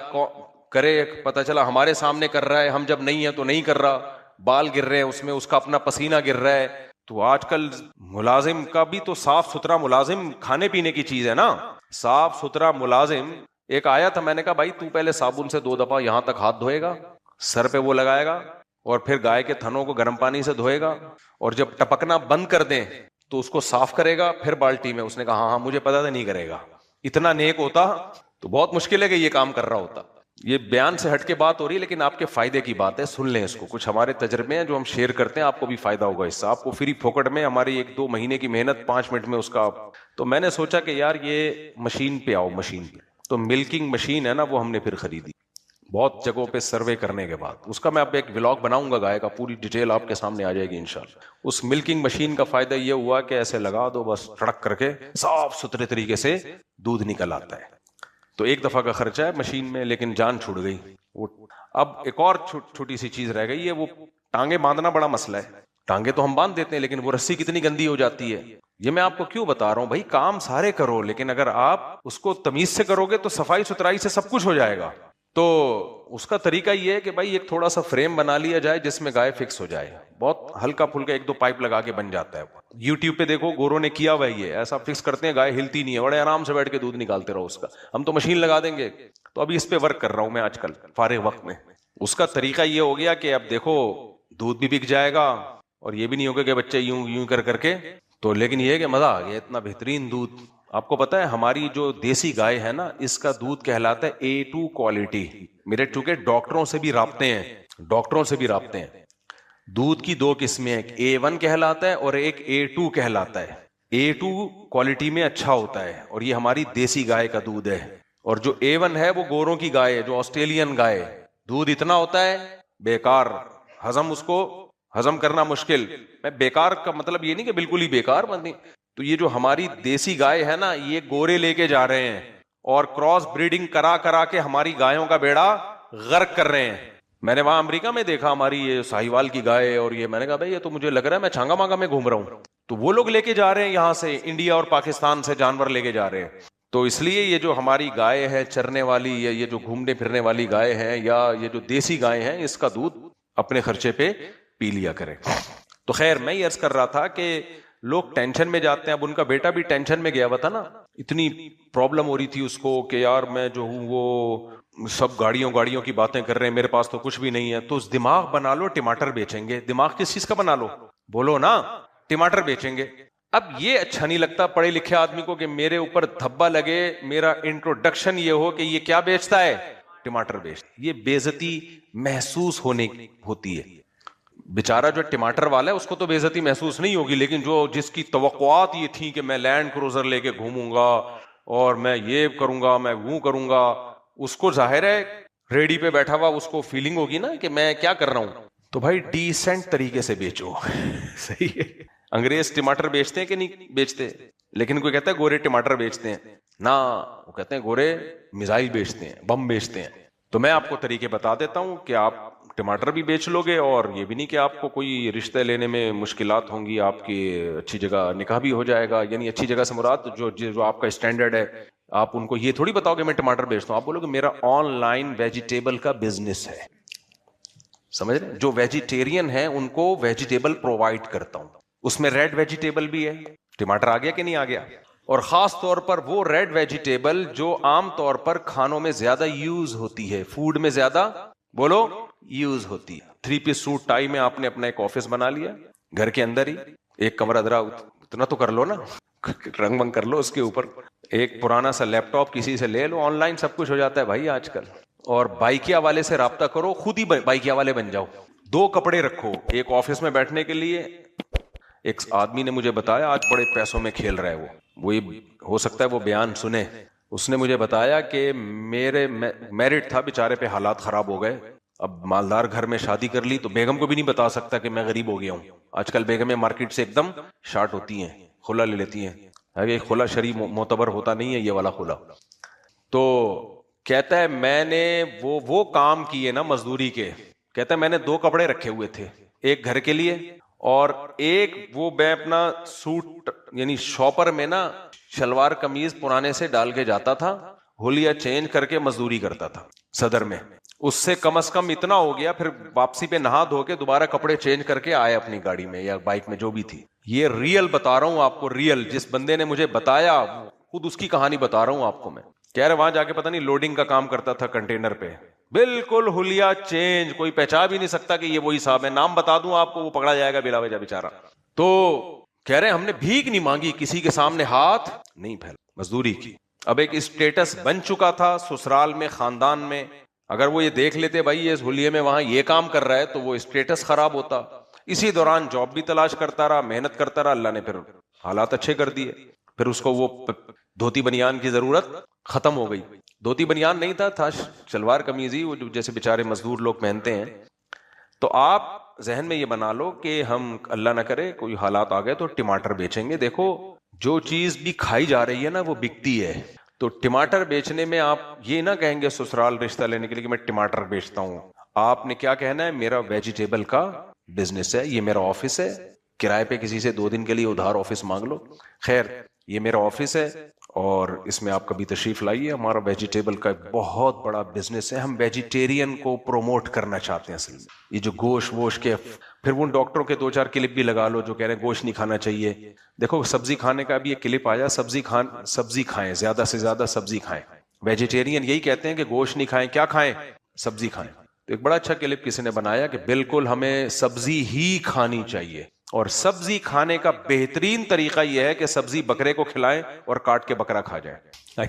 کرے, پتہ چلا ہمارے سامنے کر رہا ہے, ہم جب نہیں ہیں تو نہیں کر رہا, بال گر رہے ہیں اس میں, اس کا اپنا پسینہ گر رہا ہے. تو آج کل ملازم کا بھی تو صاف ستھرا ملازم کھانے پینے کی چیز ہے نا, صاف ستھرا ملازم. ایک آیا تھا, میں نے کہا بھائی تو پہلے صابن سے 2 دفعہ یہاں تک ہاتھ دھوئے گا, سر پہ وہ لگائے گا, اور پھر گائے کے تھنوں کو گرم پانی سے دھوئے گا, اور جب ٹپکنا بند کر دیں تو اس کو صاف کرے گا پھر بالٹی میں. اس نے کہا ہاں مجھے پتا تھا نہیں کرے گا. اتنا نیک ہوتا تو بہت مشکل ہے کہ یہ کام کر رہا ہوتا. یہ بیان سے ہٹ کے بات ہو رہی ہے, لیکن آپ کے فائدے کی بات ہے, سن لیں اس کو. کچھ ہمارے تجربے ہیں جو ہم شیئر کرتے ہیں, آپ کو بھی فائدہ ہوگا اس سے. آپ کو فری پھوکٹ میں ہماری 1-2 مہینے کی محنت 5 منٹ میں اس کا. تو میں نے سوچا کہ یار یہ مشین پہ آؤ, مشین پہ. تو ملکنگ مشین ہے نا, وہ ہم نے پھر خریدی بہت جگہوں پہ سروے کرنے کے بعد. اس کا میں اب ایک ولاگ بناؤں گا گائے کا, پوری ڈیٹیل آپ کے سامنے آ جائے گی انشاءاللہ. اس ملکنگ مشین کا فائدہ یہ ہوا کہ ایسے لگا دو بس, ٹڑک کر کے صاف ستھرے طریقے سے دودھ نکل آتا ہے. تو ایک دفعہ کا خرچہ ہے مشین میں, لیکن جان چھوٹ گئی. اب ایک اور چھوٹی سی چیز رہ گئی ہے, وہ ٹانگیں باندھنا بڑا مسئلہ ہے. ٹانگیں تو ہم باندھ دیتے ہیں, لیکن وہ رسی کتنی گندی ہو جاتی ہے. یہ میں آپ کو کیوں بتا رہا ہوں بھائی, کام سارے کرو, لیکن اگر آپ اس کو تمیز سے کرو گے تو صفائی ستھرائی سے سب کچھ ہو جائے گا. تو اس کا طریقہ یہ ہے کہ بھائی ایک تھوڑا سا فریم بنا لیا جائے جس میں گائے فکس ہو جائے, بہت ہلکا پھلکا 1-2 پائپ لگا کے بن جاتا ہے. یوٹیوب پہ دیکھو گوروں نے کیا ہوا ہے, یہ ایسا فکس کرتے ہیں گائے ہلتی نہیں ہے, بڑے آرام سے بیٹھ کے دودھ نکالتے رہو اس کا. ہم تو مشین لگا دیں گے. تو ابھی اس پہ ورک کر رہا ہوں میں آج کل فارغ وقت میں. اس کا طریقہ یہ ہو گیا کہ اب دیکھو دودھ بھی بک جائے گا, اور یہ بھی نہیں ہوگا کہ بچے یوں یوں کر کے. تو لیکن یہ ہے کہ مزہ آ گیا, اتنا بہترین دودھ. آپ کو پتا ہے ہماری جو دیسی گائے ہے نا, اس کا دودھ کہلاتا ہے A2 کوالٹی. میرے چونکہ ڈاکٹروں سے بھی رابطے ہیں, دودھ کی 2 قسمیں ہیں, ایک A1 کہلاتا ہے اور ایک A2 کہلاتا ہے. A2 کوالٹی میں اچھا ہوتا ہے, اور یہ ہماری دیسی گائے کا دودھ ہے. اور جو A1 ہے وہ گوروں کی گائے ہے, جو آسٹریلین گائے. دودھ اتنا ہوتا ہے بیکار, اس کو ہضم کرنا مشکل. میں بیکار کا مطلب یہ نہیں کہ بالکل ہی بیکار نہیں. تو یہ جو ہماری دیسی گائے ہے نا, یہ گورے لے کے جا رہے ہیں اور کراس بریڈنگ کرا کے ہماری گایوں کا بیڑا غرق کر رہے ہیں. میں نے وہاں امریکہ میں دیکھا ہماری یہ ساہیوال کی گائے, اور یہ میں نے کہا بھائی یہ تو مجھے لگ رہا ہے میں چھانگا مانگا میں گھوم رہا ہوں. تو وہ لوگ لے کے جا رہے ہیں یہاں سے, انڈیا اور پاکستان سے جانور لے کے جا رہے ہیں. تو اس لیے یہ جو ہماری گائے ہے چرنے والی, یا یہ جو گھومنے پھرنے والی گائے ہیں, یا یہ جو دیسی گائے ہیں, اس کا دودھ اپنے خرچے پہ پی لیا کریں. تو خیر میں یہ عرض کر رہا تھا کہ لوگ ٹینشن میں جاتے ہیں. اب ان کا بیٹا بھی ٹینشن میں گیا ہوا تھا نا, اتنی پرابلم ہو رہی تھی اس کو کہ یار میں جو ہوں وہ سب گاڑیوں کی باتیں کر رہے ہیں, میرے پاس تو کچھ بھی نہیں ہے. تو اس دماغ بنا لو ٹماٹر بیچیں گے. دماغ کس چیز کا بنا لو, بولو نا, ٹماٹر بیچیں گے. اب یہ اچھا نہیں لگتا پڑھے لکھے آدمی کو کہ میرے اوپر دھبا لگے, میرا انٹروڈکشن یہ ہو کہ یہ کیا بیچتا ہے, ٹماٹر بیچتا. یہ بے عزتی محسوس ہوتی ہے. بیچارہ جو ٹماٹر والا ہے اس کو تو بے عزتی محسوس نہیں ہوگی, لیکن جس کی توقعات یہ تھیں کہ میں لینڈ کروزر لے کے گھوموں گا اور میں یہ کروں گا, میں وہ کروں گا, اس کو ظاہر ہے ریڈی پہ بیٹھا ہوا اس کو فیلنگ ہوگی نا کہ میں کیا کر رہا ہوں. تو بھائی ڈیسنٹ طریقے سے بیچو. صحیح ہے. انگریز ٹماٹر بیچتے ہیں کہ نہیں بیچتے؟ لیکن کوئی کہتا ہے گورے ٹماٹر بیچتے ہیں نا, وہ کہتے ہیں گورے میزائل بیچتے ہیں, بم بیچتے ہیں. تو میں آپ کو طریقے بتا دیتا ہوں کہ آپ ٹماٹر بھی بیچ لو گے, اور یہ بھی نہیں کہ آپ کو کوئی رشتہ لینے میں مشکلات ہوں گی, آپ کی اچھی جگہ نکاح بھی ہو جائے گا. یعنی اچھی جگہ سے مراد جو آپ کا اسٹینڈرڈ ہے, آپ ان کو یہ تھوڑی بتاؤ کہ میں ٹماٹر بیچتا ہوں, آپ بولو کہ میرا آن لائن ویجیٹیبل کا بزنس ہے. سمجھ رہے؟ جو ویجیٹیرین ہیں ان کو ویجیٹیبل پرووائڈ کرتا ہوں. اس میں ریڈ ویجیٹیبل بھی ہے. ٹماٹر آ گیا کہ نہیں آ گیا؟ اور خاص طور پر وہ ریڈ ویجیٹیبل جو عام طور پر کھانوں میں زیادہ یوز ہوتی ہے, فوڈ میں زیادہ بولو یوز ہوتی ہے. 3 پیس سوٹ ٹائی میں آپ نے اپنا ایک آفس بنا لیا گھر کے اندر ہی, ایک کمرہ ادھر اتنا تو کر لو نا, رنگ ونگ کر لو اس کے اوپر, ایک پرانا سا لیپ ٹاپ کسی سے لے لو, آن لائن سب کچھ ہو جاتا ہے بھائی آج کل. اور بائکیا والے سے رابطہ کرو, خود ہی بائکیا والے بن جاؤ. 2 کپڑے رکھو, ایک آفس میں بیٹھنے کے لیے. ایک آدمی نے مجھے بتایا آج بڑے پیسوں میں کھیل رہا ہے, وہ ہو سکتا ہے وہ بیان سنے. اس نے مجھے بتایا کہ میرے میرڈ تھا بیچارے پہ حالات خراب ہو گئے, اب مالدار گھر میں شادی کر لی تو بیگم کو بھی نہیں بتا سکتا کہ میں غریب ہو گیا ہوں. آج کل بیگمیں مارکیٹ سے ایک دم شارٹ ہوتی ہیں, خلا لے لیتی ہیں. خلا شریف معتبر ہوتا نہیں ہے یہ والا خلا. تو کہتا ہے میں نے وہ کام کیے نا مزدوری کے, کہتا ہے میں نے 2 کپڑے رکھے ہوئے تھے, ایک گھر کے لیے اور ایک وہ میں اپنا سوٹ یعنی شاپر میں نا شلوار قمیض پرانے سے ڈال کے جاتا تھا, ہولیا چینج کر کے مزدوری کرتا تھا صدر میں. اس سے کم از کم اتنا ہو گیا, پھر واپسی پہ نہا دھو کے دوبارہ کپڑے چینج کر کے آئے اپنی گاڑی میں یا بائک میں جو بھی تھی. یہ ریئل بتا رہا ہوں آپ کو, ریئل. جس بندے نے مجھے بتایا خود اس کی کہانی بتا رہا ہوں آپ کو میں. کہہ رہے وہاں جا کے پتہ نہیں لوڈنگ کا کام کرتا تھا کنٹینر پہ, بالکل ہولیا چینج, کوئی پہچان بھی نہیں سکتا کہ یہ وہی صاحب ہے. نام بتا دوں آپ کو وہ پکڑا جائے گا بلا وجہ بیچارہ. تو کہہ رہے ہم نے بھیک نہیں مانگی, کسی کے سامنے ہاتھ نہیں پھیلا, مزدوری کی. اب ایک اسٹیٹس بن چکا تھا سسرال میں, خاندان میں. اگر وہ یہ دیکھ لیتے بھائی یہ ہولیے میں وہاں یہ کام کر رہا ہے تو وہ اسٹیٹس خراب ہوتا. اسی دوران جاب بھی تلاش کرتا رہا, محنت کرتا رہا, اللہ نے پھر حالات اچھے کر دیے. پھر اس کو وہ دھوتی بنیان کی ضرورت ختم ہو گئی. دھوتی بنیان نہیں تھا شلوار قمیض ہی, وہ جیسے بیچارے مزدور لوگ پہنتے ہیں. تو آپ ذہن میں یہ بنا لو کہ ہم اللہ نہ کرے کوئی حالات آ گئے تو ٹماٹر بیچیں گے. دیکھو جو چیز بھی کھائی جا رہی ہے نا وہ بکتی ہے. تو ٹماٹر بیچنے میں آپ یہ نہ کہیں گے سسرال رشتہ لینے کے لیے کہ میں ٹماٹر بیچتا ہوں. آپ نے کیا کہنا ہے, میرا ویجیٹیبل کا بزنس ہے, یہ میرا آفس ہے. کرائے پہ کسی سے 2 دن کے لیے ادھار آفس مانگ لو. خیر یہ میرا آفس ہے اور اس میں آپ کبھی تشریف لائیے. ہمارا ویجیٹیبل کا بہت بڑا بزنس ہے. ہم ویجیٹیرین کو پروموٹ کرنا چاہتے ہیں. اصل میں یہ جو گوشت ووش کے, پھر وہ ڈاکٹروں کے 2-4 کلپ بھی لگا لو جو کہہ رہے ہیں گوشت نہیں کھانا چاہیے. دیکھو سبزی کھانے کا بھی ایک کلپ آیا, سبزی کھائیں, زیادہ سے زیادہ سبزی کھائیں. ویجیٹیرین یہی کہتے ہیں کہ گوشت نہیں کھائیں, کیا کھائیں, سبزی کھائیں. تو ایک بڑا اچھا کلپ کسی نے بنایا کہ بالکل ہمیں سبزی ہی کھانی چاہیے, اور سبزی کھانے کا بہترین طریقہ یہ ہے کہ سبزی بکرے کو کھلائیں اور کاٹ کے بکرا کھا جائے.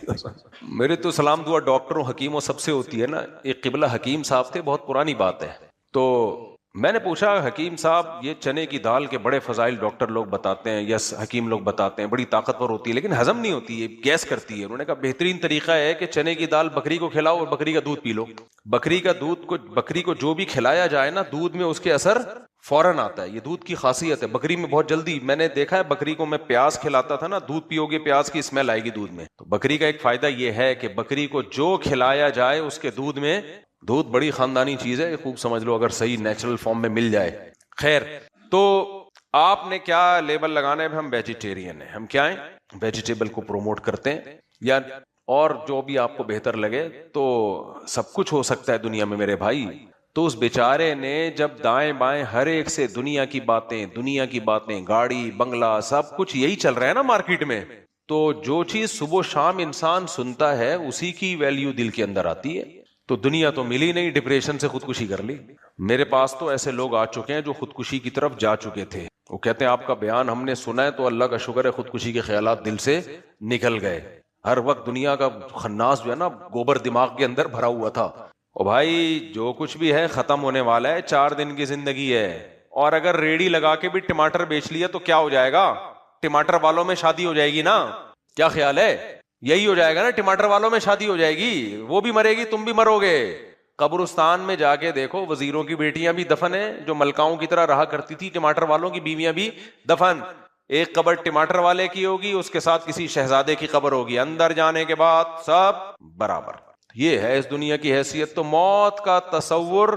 میرے تو سلام دعا ڈاکٹروں حکیموں سب سے ہوتی ہے نا. ایک قبلہ حکیم صاحب تھے, بہت پرانی بات ہے. تو میں نے پوچھا حکیم صاحب یہ چنے کی دال کے بڑے فضائل ڈاکٹر لوگ بتاتے ہیں یا حکیم لوگ بتاتے ہیں, بڑی طاقتور ہوتی ہے لیکن ہضم نہیں ہوتی ہے, گیس کرتی ہے. انہوں نے کہا بہترین طریقہ ہے کہ چنے کی دال بکری کو کھلاؤ اور بکری کا دودھ پی لو. بکری کو جو بھی کھلایا جائے نا دودھ میں اس کے اثر فوراً آتا ہے. یہ دودھ کی خاصیت ہے بکری میں, بہت جلدی. میں نے دیکھا ہے بکری کو میں پیاز کھلاتا تھا نا, دودھ پیو گے پیاز کی اسمیل آئے گی دودھ میں. تو بکری کا ایک فائدہ یہ ہے کہ بکری کو جو کھلایا جائے اس کے دودھ میں, دودھ بڑی خاندانی چیز ہے, خوب سمجھ لو اگر صحیح نیچرل فارم میں مل جائے. خیر تو آپ نے کیا لیبل لگانا ہے, ہم ویجیٹیرین ہیں. ہم کیا ہیں, ویجیٹیبل کو پروموٹ کرتے ہیں, یا اور جو بھی آپ کو بہتر لگے. تو سب کچھ ہو سکتا ہے دنیا میں میرے بھائی. تو اس بیچارے نے جب دائیں بائیں ہر ایک سے دنیا کی باتیں گاڑی بنگلہ سب کچھ یہی چل رہا ہے نا مارکیٹ میں، تو جو چیز صبح و شام انسان سنتا ہے اسی کی ویلیو دل کے اندر آتی ہے. تو دنیا تو ملی نہیں، ڈپریشن سے خودکشی کر لی. میرے پاس تو ایسے لوگ آ چکے ہیں جو خودکشی کی طرف جا چکے تھے، وہ کہتے ہیں آپ کا بیان ہم نے سنا ہے تو اللہ کا شکر ہے خودکشی کے خیالات دل سے نکل گئے. ہر وقت دنیا کا خناس جو ہے نا گوبر دماغ کے اندر بھرا ہوا تھا. اور بھائی جو کچھ بھی ہے ختم ہونے والا ہے، 4 دن کی زندگی ہے. اور اگر ریڑھی لگا کے بھی ٹماٹر بیچ لیا تو کیا ہو جائے گا؟ ٹماٹر والوں میں شادی ہو جائے گی نا. کیا خیال ہے؟ یہی ہو جائے گا نا، ٹماٹر والوں میں شادی ہو جائے گی، وہ بھی مرے گی تم بھی مرو گے. قبرستان میں جا کے دیکھو، وزیروں کی بیٹیاں بھی دفن ہیں جو ملکاؤں کی طرح رہا کرتی تھی، ٹماٹر والوں کی بیویاں بھی دفن. ایک قبر ٹماٹر والے کی ہوگی، اس کے ساتھ کسی شہزادے کی قبر ہوگی، اندر جانے کے بعد سب برابر. یہ ہے اس دنیا کی حیثیت. تو موت کا تصور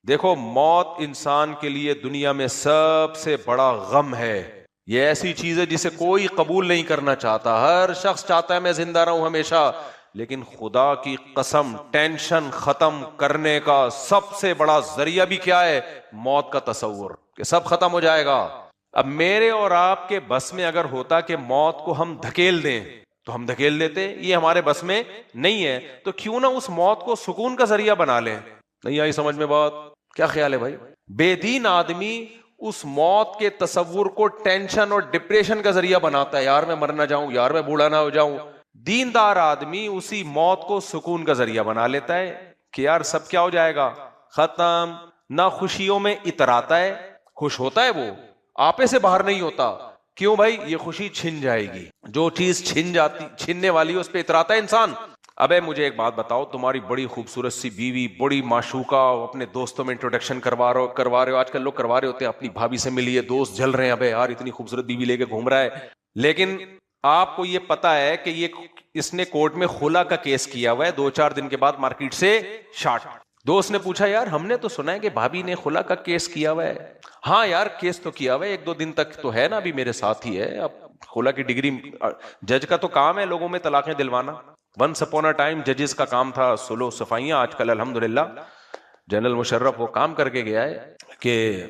دیکھو، موت انسان کے لیے دنیا میں سب سے بڑا غم ہے. یہ ایسی چیز ہے جسے کوئی قبول نہیں کرنا چاہتا. ہر شخص چاہتا ہے میں زندہ رہوں ہمیشہ، لیکن خدا کی قسم ٹینشن ختم کرنے کا سب سے بڑا ذریعہ بھی کیا ہے؟ موت کا تصور کہ سب ختم ہو جائے گا. اب میرے اور آپ کے بس میں اگر ہوتا کہ موت کو ہم دھکیل دیں تو ہم دھکیل دیتے، یہ ہمارے بس میں نہیں ہے. تو کیوں نہ اس موت کو سکون کا ذریعہ بنا لیں. نہیں آئی سمجھ میں بات؟ کیا خیال ہے بھائی؟ بے دین آدمی اس موت کے تصور کو ٹینشن اور ڈپریشن کا ذریعہ بناتا ہے، یار میں مر نہ جاؤں، یار میں بوڑھا نہ ہو جاؤں. دیندار آدمی اسی موت کو سکون کا ذریعہ بنا لیتا ہے کہ یار سب کیا ہو جائے گا؟ ختم. نہ خوشیوں میں اتراتا ہے، خوش ہوتا ہے، وہ آپے سے باہر نہیں ہوتا. کیوں بھائی؟ یہ خوشی چھن جائے گی. جو چیز چھننے والی ہے اس پہ اتراتا ہے انسان. ابے مجھے ایک بات بتاؤ، تمہاری بڑی خوبصورت سی بیوی، بڑی معشوقہ، اپنے دوستوں میں انٹروڈکشن کروا رہے ہو. آج کل لوگ کروا رہے ہوتے ہیں، اپنی بھابھی سے ملیے، دوست جل رہے ہیں، ابے یار اتنی خوبصورت بیوی لے کے گھوم رہا ہے. لیکن آپ کو یہ پتا ہے کہ اس نے کورٹ میں خلا کا کیس کیا ہوا ہے، 2-4 دن کے بعد مارکیٹ سے شارٹ. دوست نے پوچھا یار ہم نے تو سنا ہے کہ بھابھی نے خلا کا کیس کیا ہوا ہے. ہاں یار کیس تو کیا ہوا ہے، 1-2 دن تک تو ہے نا، ابھی میرے ساتھ ہی ہے. اب خلا کی ڈگری، جج کا تو کام ہے لوگوں میں طلاقیں دلوانا. ونس اپون اے ٹائم ججز کا کام تھا سلو صفائیاں. آج کل الحمدللہ جنرل مشرف وہ کام کر کے گیا ہے کہ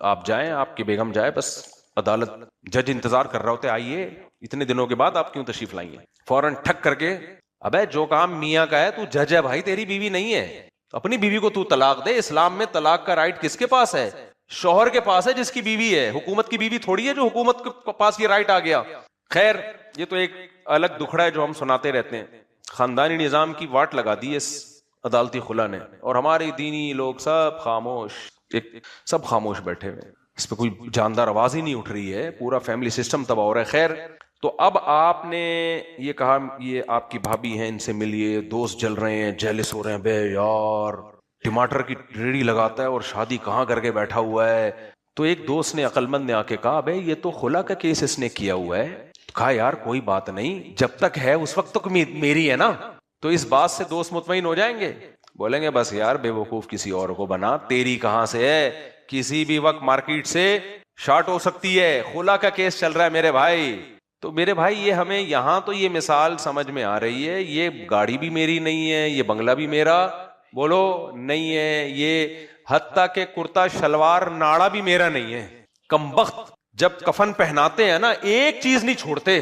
آپ جائیں، آپ کی بیگم جائے، بس عدالت جج انتظار کر رہا ہوتے، آئیے اتنے دنوں کے بعد آپ کیوں تشریف لائیں گے. فوراً ٹھک کر کے، ابے جو کام میاں کا ہے تو جج ہے بھائی، تیری بیوی نہیں ہے، اپنی بیوی کو تو طلاق دے. اسلام میں طلاق کا رائٹ کس کے پاس ہے؟ شوہر کے پاس ہے جس کی بیوی ہے. حکومت کی بیوی تھوڑی ہے جو حکومت کے پاس یہ رائٹ آ گیا. خیر یہ تو ایک الگ دکھڑا ہے جو ہم سناتے رہتے ہیں. خاندانی نظام کی واٹ لگا دی اس عدالتی خلا نے، اور ہمارے دینی لوگ سب خاموش بیٹھے ہوئے. اس پہ کوئی جاندار آواز ہی نہیں اٹھ رہی ہے، پورا فیملی سسٹم تباہ ہو رہا ہے. خیر تو اب آپ نے یہ کہا یہ آپ کی بھابھی ہیں، ان سے ملیے، دوست جل رہے ہیں، جیلس ہو رہے ہیں، بے یار ٹماٹر کی ریڑھی لگاتا ہے اور شادی کہاں کر کے بیٹھا ہوا ہے. تو ایک دوست نے عقل مند نے آ کے کہا بھائی یہ تو خلا کا کیس اس نے کیا ہوا ہے. کہا یار کوئی بات نہیں، جب تک ہے اس وقت تک میری ہے نا. تو اس بات سے دوست مطمئن ہو جائیں گے، بولیں گے بس یار بے وقوف کسی اور کو بنا، تیری کہاں سے ہے؟ کسی بھی وقت مارکیٹ سے شارٹ ہو سکتی ہے، خلا کا کیس چل رہا ہے میرے بھائی. تو میرے بھائی یہ ہمیں یہاں تو یہ مثال سمجھ میں آ رہی ہے، یہ گاڑی بھی میری نہیں ہے، یہ بنگلہ بھی میرا بولو نہیں ہے، یہ حتیٰ کہ کرتا شلوار ناڑا بھی میرا نہیں ہے. کمبخت جب کفن پہناتے ہیں نا ایک چیز نہیں چھوڑتے.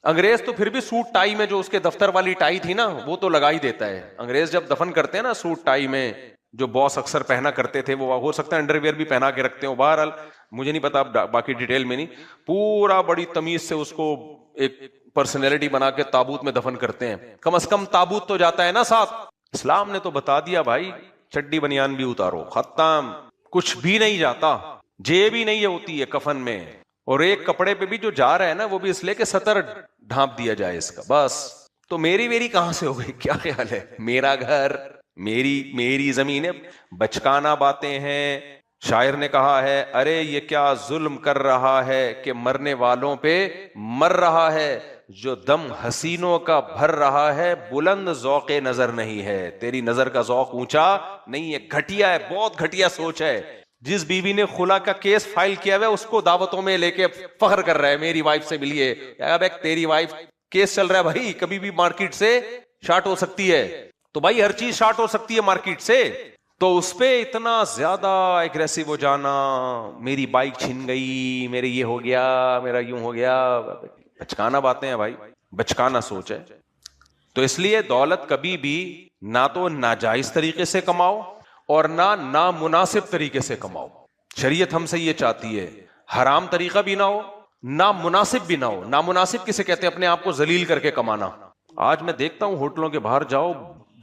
انگریز تو پھر بھی سوٹ ٹائی میں، جو اس کے دفتر والی ٹائی تھی نا وہ تو لگا ہی دیتا ہے. انگریز جب دفن کرتے ہیں نا سوٹ ٹائی میں، جو باس اکثر پہنا کرتے تھے، وہ ہو سکتا ہے انڈر ویئر بھی پہنا کے رکھتے ہو. بہرحال مجھے نہیں پتا باقی ڈیٹیل میں نہیں، پورا بڑی تمیز سے اس کو ایک پرسنالٹی بنا کے تابوت میں دفن کرتے ہیں. کم از کم تابوت تو جاتا ہے نا ساتھ. اسلام نے تو بتا دیا بھائی چڈی بنیان بھی اتارو، ختم، کچھ بھی نہیں جاتا. جیب ہی نہیں ہوتی ہے کفن میں، اور ایک کپڑے پہ بھی جو جا رہا ہے نا وہ بھی اس لیے کہ سطر ڈھانپ دیا جائے اس کا بس. تو میری کہاں سے ہو گئی؟ کیا خیال ہے؟ میرا گھر، میری زمین ہے. بچکانہ باتیں ہیں. شاعر نے کہا ہے ارے یہ کیا ظلم کر رہا ہے کہ مرنے والوں پہ مر رہا ہے، جو دم حسینوں کا بھر رہا ہے بلند ذوق نظر نہیں ہے. تیری نظر کا ذوق اونچا نہیں ہے، گھٹیا ہے، بہت گھٹیا سوچ ہے. جس بیوی نے خلا کا کیس فائل کیا ہوا ہے اس کو دعوتوں میں لے کے فخر کر رہا ہے میری وائف سے ملیے. اب ایک تیری وائف کیس چل رہا ہے بھائی، کبھی بھی مارکیٹ سے شارٹ ہو سکتی ہے. تو بھائی ہر چیز شارٹ ہو سکتی ہے مارکیٹ سے. تو اس پہ اتنا زیادہ ایگریسو ہو جانا، میری بائک چھن گئی، میرے یہ ہو گیا، میرا یوں ہو گیا، بچکانا باتیں ہیں بھائی، بچکانا سوچ ہے. تو اس لیے دولت کبھی بھی نہ تو ناجائز طریقے سے کماؤ اور نہ نامناسب طریقے سے کماؤ. شریعت ہم سے یہ چاہتی ہے حرام طریقہ بھی نہ ہو، نامناسب بھی نہ ہو. نامناسب کسے کہتے ہیں؟ اپنے آپ کو ذلیل کر کے کمانا. آج میں دیکھتا ہوں ہوٹلوں کے باہر جاؤ،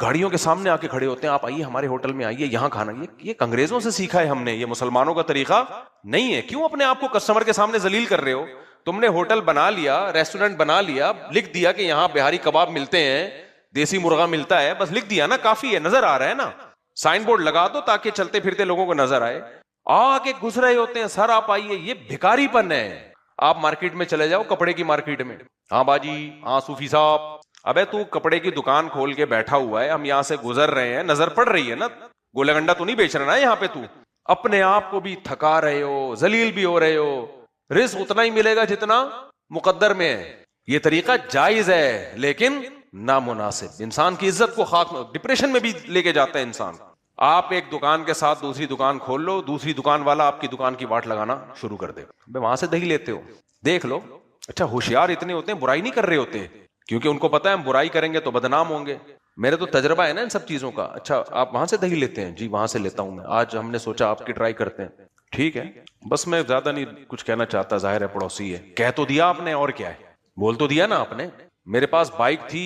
گاڑیوں کے سامنے آ کے کھڑے ہوتے ہیں، آپ آئیے ہمارے ہوٹل میں آئیے، یہاں کھانا. یہ انگریزوں سے سیکھا ہے ہم نے، یہ مسلمانوں کا طریقہ نہیں ہے. کیوں اپنے آپ کو کسٹمر کے سامنے ذلیل کر رہے ہو؟ تم نے ہوٹل بنا لیا، ریسٹورینٹ بنا لیا، لکھ دیا کہ یہاں بہاری کباب ملتے ہیں، دیسی مرغا ملتا ہے، بس لکھ دیا نا، کافی ہے، نظر آ رہا ہے نا. سائن بورڈ لگا دو تاکہ چلتے پھرتے لوگوں کو نظر آئے. آ کے گھس رہے ہوتے ہیں، سر آپ آئیے. یہ بھکاری پن ہے. آپ مارکیٹ میں چلے جاؤ، کپڑے کی مارکیٹ میں، ہاں باجی، ہاں صوفی صاحب، ابے تو کپڑے کی دکان کھول کے بیٹھا ہوا ہے، ہم یہاں سے گزر رہے ہیں، نظر پڑ رہی ہے نا، گولا گنڈا تو نہیں بیچ رہا نا یہاں پہ. تو اپنے آپ کو بھی تھکا رہے ہو، ذلیل بھی ہو رہے ہو. رزق اتنا ہی ملے گا جتنا مقدر میں ہے. یہ طریقہ جائز ہے لیکن نامناسب. انسان کی عزت کو خاک میں، ڈپریشن میں بھی لے کے جاتا ہے انسان. آپ ایک دکان کے ساتھ دوسری دکان کھول لو، دوسری دکان والا آپ کی دکان کی واٹ لگانا شروع کر دے. وہاں سے دہی لیتے ہو، دیکھ لو. اچھا ہوشیار اتنے ہوتے ہیں، برائی نہیں کر رہے ہوتے، کیونکہ ان کو پتا ہے ہم برائی کریں گے تو بدنام ہوں گے. میرے تو تجربہ ہے نا ان سب چیزوں کا. اچھا آپ وہاں سے دہی لیتے ہیں؟ جی وہاں سے لیتا ہوں میں. آج ہم نے سوچا آپ کی ٹرائی کرتے ہیں. ٹھیک ہے، بس میں زیادہ نہیں کچھ کہنا چاہتا، ظاہر ہے پڑوسی ہے. کہہ تو دیا آپ نے، اور کیا ہے، بول تو دیا نا آپ نے. میرے پاس بائک تھی،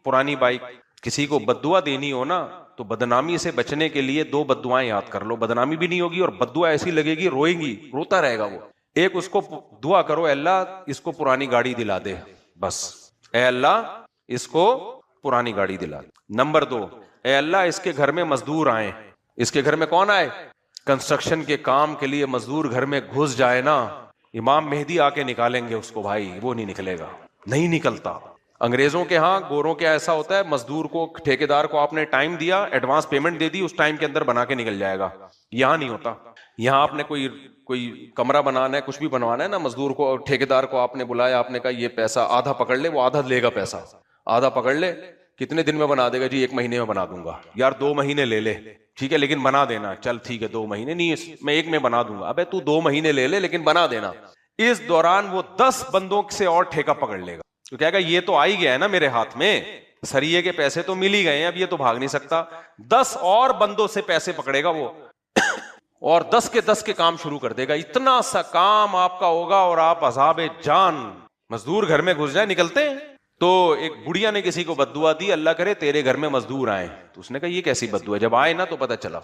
پرانی بائک. کسی کو بددعا دینی ہو نا تو بدنامی سے بچنے کے لیے 2 بددعائیں یاد کر لو. بدنامی بھی نہیں ہوگی اور بددعا ایسی لگے گی، روئے گی، روتا رہے گا وہ. ایک اس کو دعا کرو، اے اللہ اس کو پرانی گاڑی دلا دے، بس، اے اللہ اس کو پرانی گاڑی دلا دے. نمبر 2، اے اللہ اس کے گھر میں مزدور آئیں. اس کے گھر میں کون آئے؟ کنسٹرکشن کے کام کے لیے مزدور گھر میں گھس جائے نا، امام مہدی آ کے نکالیں گے اس کو. بھائی وہ نہیں نکلے گا، نہیں نکلتا. انگریزوں کے ہاں، گوروں کے ایسا ہوتا ہے، مزدور کو، ٹھیکیدار کو آپ نے ٹائم دیا، ایڈوانس پیمنٹ دے دی، اس ٹائم کے اندر بنا کے نکل جائے گا. یہاں نہیں ہوتا. یہاں آپ نے کوئی کمرہ بنانا ہے، کچھ بھی بنوانا ہے نا، مزدور کو، ٹھیکیدار کو آپ نے بلایا، آپ نے کہا یہ پیسہ آدھا پکڑ لے، وہ آدھا لے گا پیسہ. آدھا پکڑ لے، کتنے دن میں بنا دے گا؟ جی 1 مہینے میں بنا دوں گا. یار 2 مہینے لے لے، ٹھیک ہے لیکن بنا دینا. چل ٹھیک ہے 2 مہینے نہیں، میں 1 میں بنا دوں گا. ابے تو 2 مہینے لے لے لیکن بنا دینا. اس دوران وہ 10 بندوں سے اور ٹھیکہ پکڑ لے گا. تو کہے گا یہ تو آ ہی گیا ہے نا میرے ہاتھ میں، سریے کے پیسے تو مل ہی گئے ہیں، اب یہ تو بھاگ نہیں سکتا. 10 اور بندوں سے پیسے پکڑے گا وہ، اور 10 کے 10 کے کام شروع کر دے گا. اتنا سا کام آپ کا ہوگا اور آپ عذاب جان. مزدور گھر میں گھس جائے، نکلتے ہیں. تو ایک بڑھیا نے کسی کو بددعا دی، اللہ کرے تیرے گھر میں مزدور آئے. تو اس نے کہا یہ کیسی بددعا ہے؟ جب آئے نا تو پتہ چلا.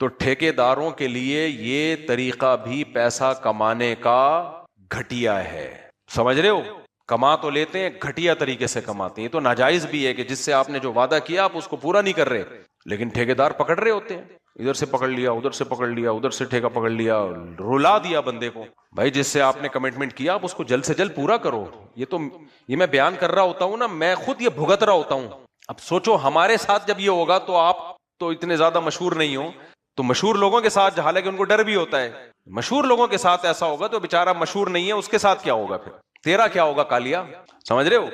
تو ٹھیکیداروں کے لیے یہ طریقہ بھی پیسہ کمانے کا گھٹیا ہے. سمجھ رہے ہو؟ کما تو لیتے ہیں، گھٹیا طریقے سے کماتے ہیں. تو ناجائز بھی ہے کہ جس سے آپ نے جو وعدہ کیا آپ اس کو پورا نہیں کر رہے، لیکن ٹھیکیدار پکڑ رہے ہوتے ہیں. ادھر سے پکڑ لیا، ادھر سے پکڑ لیا، ادھر سے ٹھیکہ پکڑ لیا، رلا دیا بندے کو. بھائی جس سے آپ نے کمٹمنٹ کیا آپ اس کو جلد سے جلد پورا کرو. یہ میں بیان کر رہا ہوتا ہوں نا، میں خود یہ بھگت رہا ہوتا ہوں. اب سوچو ہمارے ساتھ جب یہ ہوگا تو آپ تو اتنے زیادہ مشہور نہیں ہو، تو مشہور لوگوں کے ساتھ، حالانکہ ان کو ڈر بھی ہوتا ہے، مشہور لوگوں کے ساتھ ایسا ہوگا تو بیچارہ مشہور نہیں ہے، اس کے ساتھ کیا ہوگا پھر؟ تیرا کیا ہوگا کالیا؟ سمجھ رہے ہو؟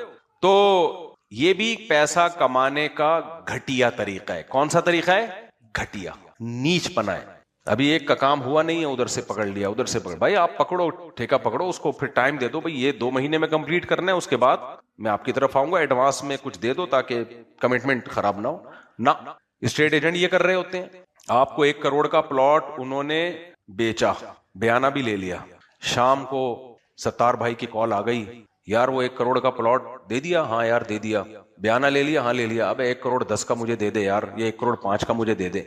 تو یہ بھی پیسہ کمانے کا گھٹیا طریقہ ہے. کون سا طریقہ ہے؟ گھٹیا، نیچ پنا ہے. ابھی ایک کا کام ہوا نہیں ہے، ادھر سے پکڑ لیا، ادھر سے پکڑ. بھائی آپ پکڑو، ٹھیکہ پکڑو، اس کو پھر ٹائم دے دو. بھائی یہ 2 مہینے میں کمپلیٹ کرنا ہے، اس کے بعد میں آپ کی طرف آؤں گا، ایڈوانس میں کچھ دے دو تاکہ کمٹمنٹ خراب نہ ہو. نہ، اسٹیٹ ایجنٹ یہ کر رہے ہوتے ہیں. آپ کو 1 کروڑ کا پلاٹ انہوں نے بیچا، بیانہ بھی لے لیا. شام کو ستار بھائی کی کال آ گئی، یار وہ 1 کروڑ کا پلاٹ دے دیا؟ ہاں یار دے دیا. بیانہ لے لیا؟ ہاں لے لیا. اب 1 کروڑ 10 کا مجھے دے دے یار، یہ 1 کروڑ 5 کا مجھے دے دے.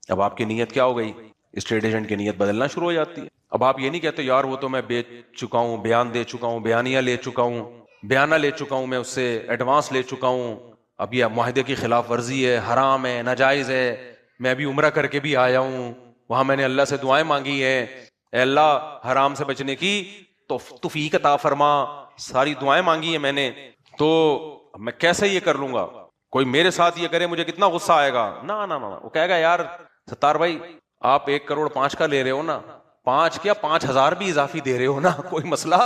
اب آپ کی نیت کیا ہو گئی؟ اسٹیٹ ایجنٹ کی نیت بدلنا شروع ہو جاتی ہے. اب آپ یہ نہیں کہتے یار وہ تو میں بیچ چکا ہوں، بیان دے چکا ہوں، بیانیہ لے چکا ہوں، بیانہ لے چکا ہوں، میں اس سے ایڈوانس لے چکا ہوں، اب یہ معاہدے کی خلاف ورزی ہے، حرام ہے، ناجائز ہے. میں ابھی عمرہ کر کے بھی آیا ہوں، وہاں میں نے اللہ سے دعائیں مانگی ہیں، اے اللہ حرام سے بچنے کی توفیق عطا فرما، ساری دعائیں مانگی ہیں میں نے، تو میں کیسے یہ کر لوں گا؟ کوئی میرے ساتھ یہ کرے مجھے کتنا غصہ آئے گا. نہ نہ نہ، وہ کہے گا یار ستار بھائی آپ 1 کروڑ 5 کا لے رہے ہو نا، 5 کیا 5,000 بھی اضافی دے رہے ہو نا، کوئی مسئلہ؟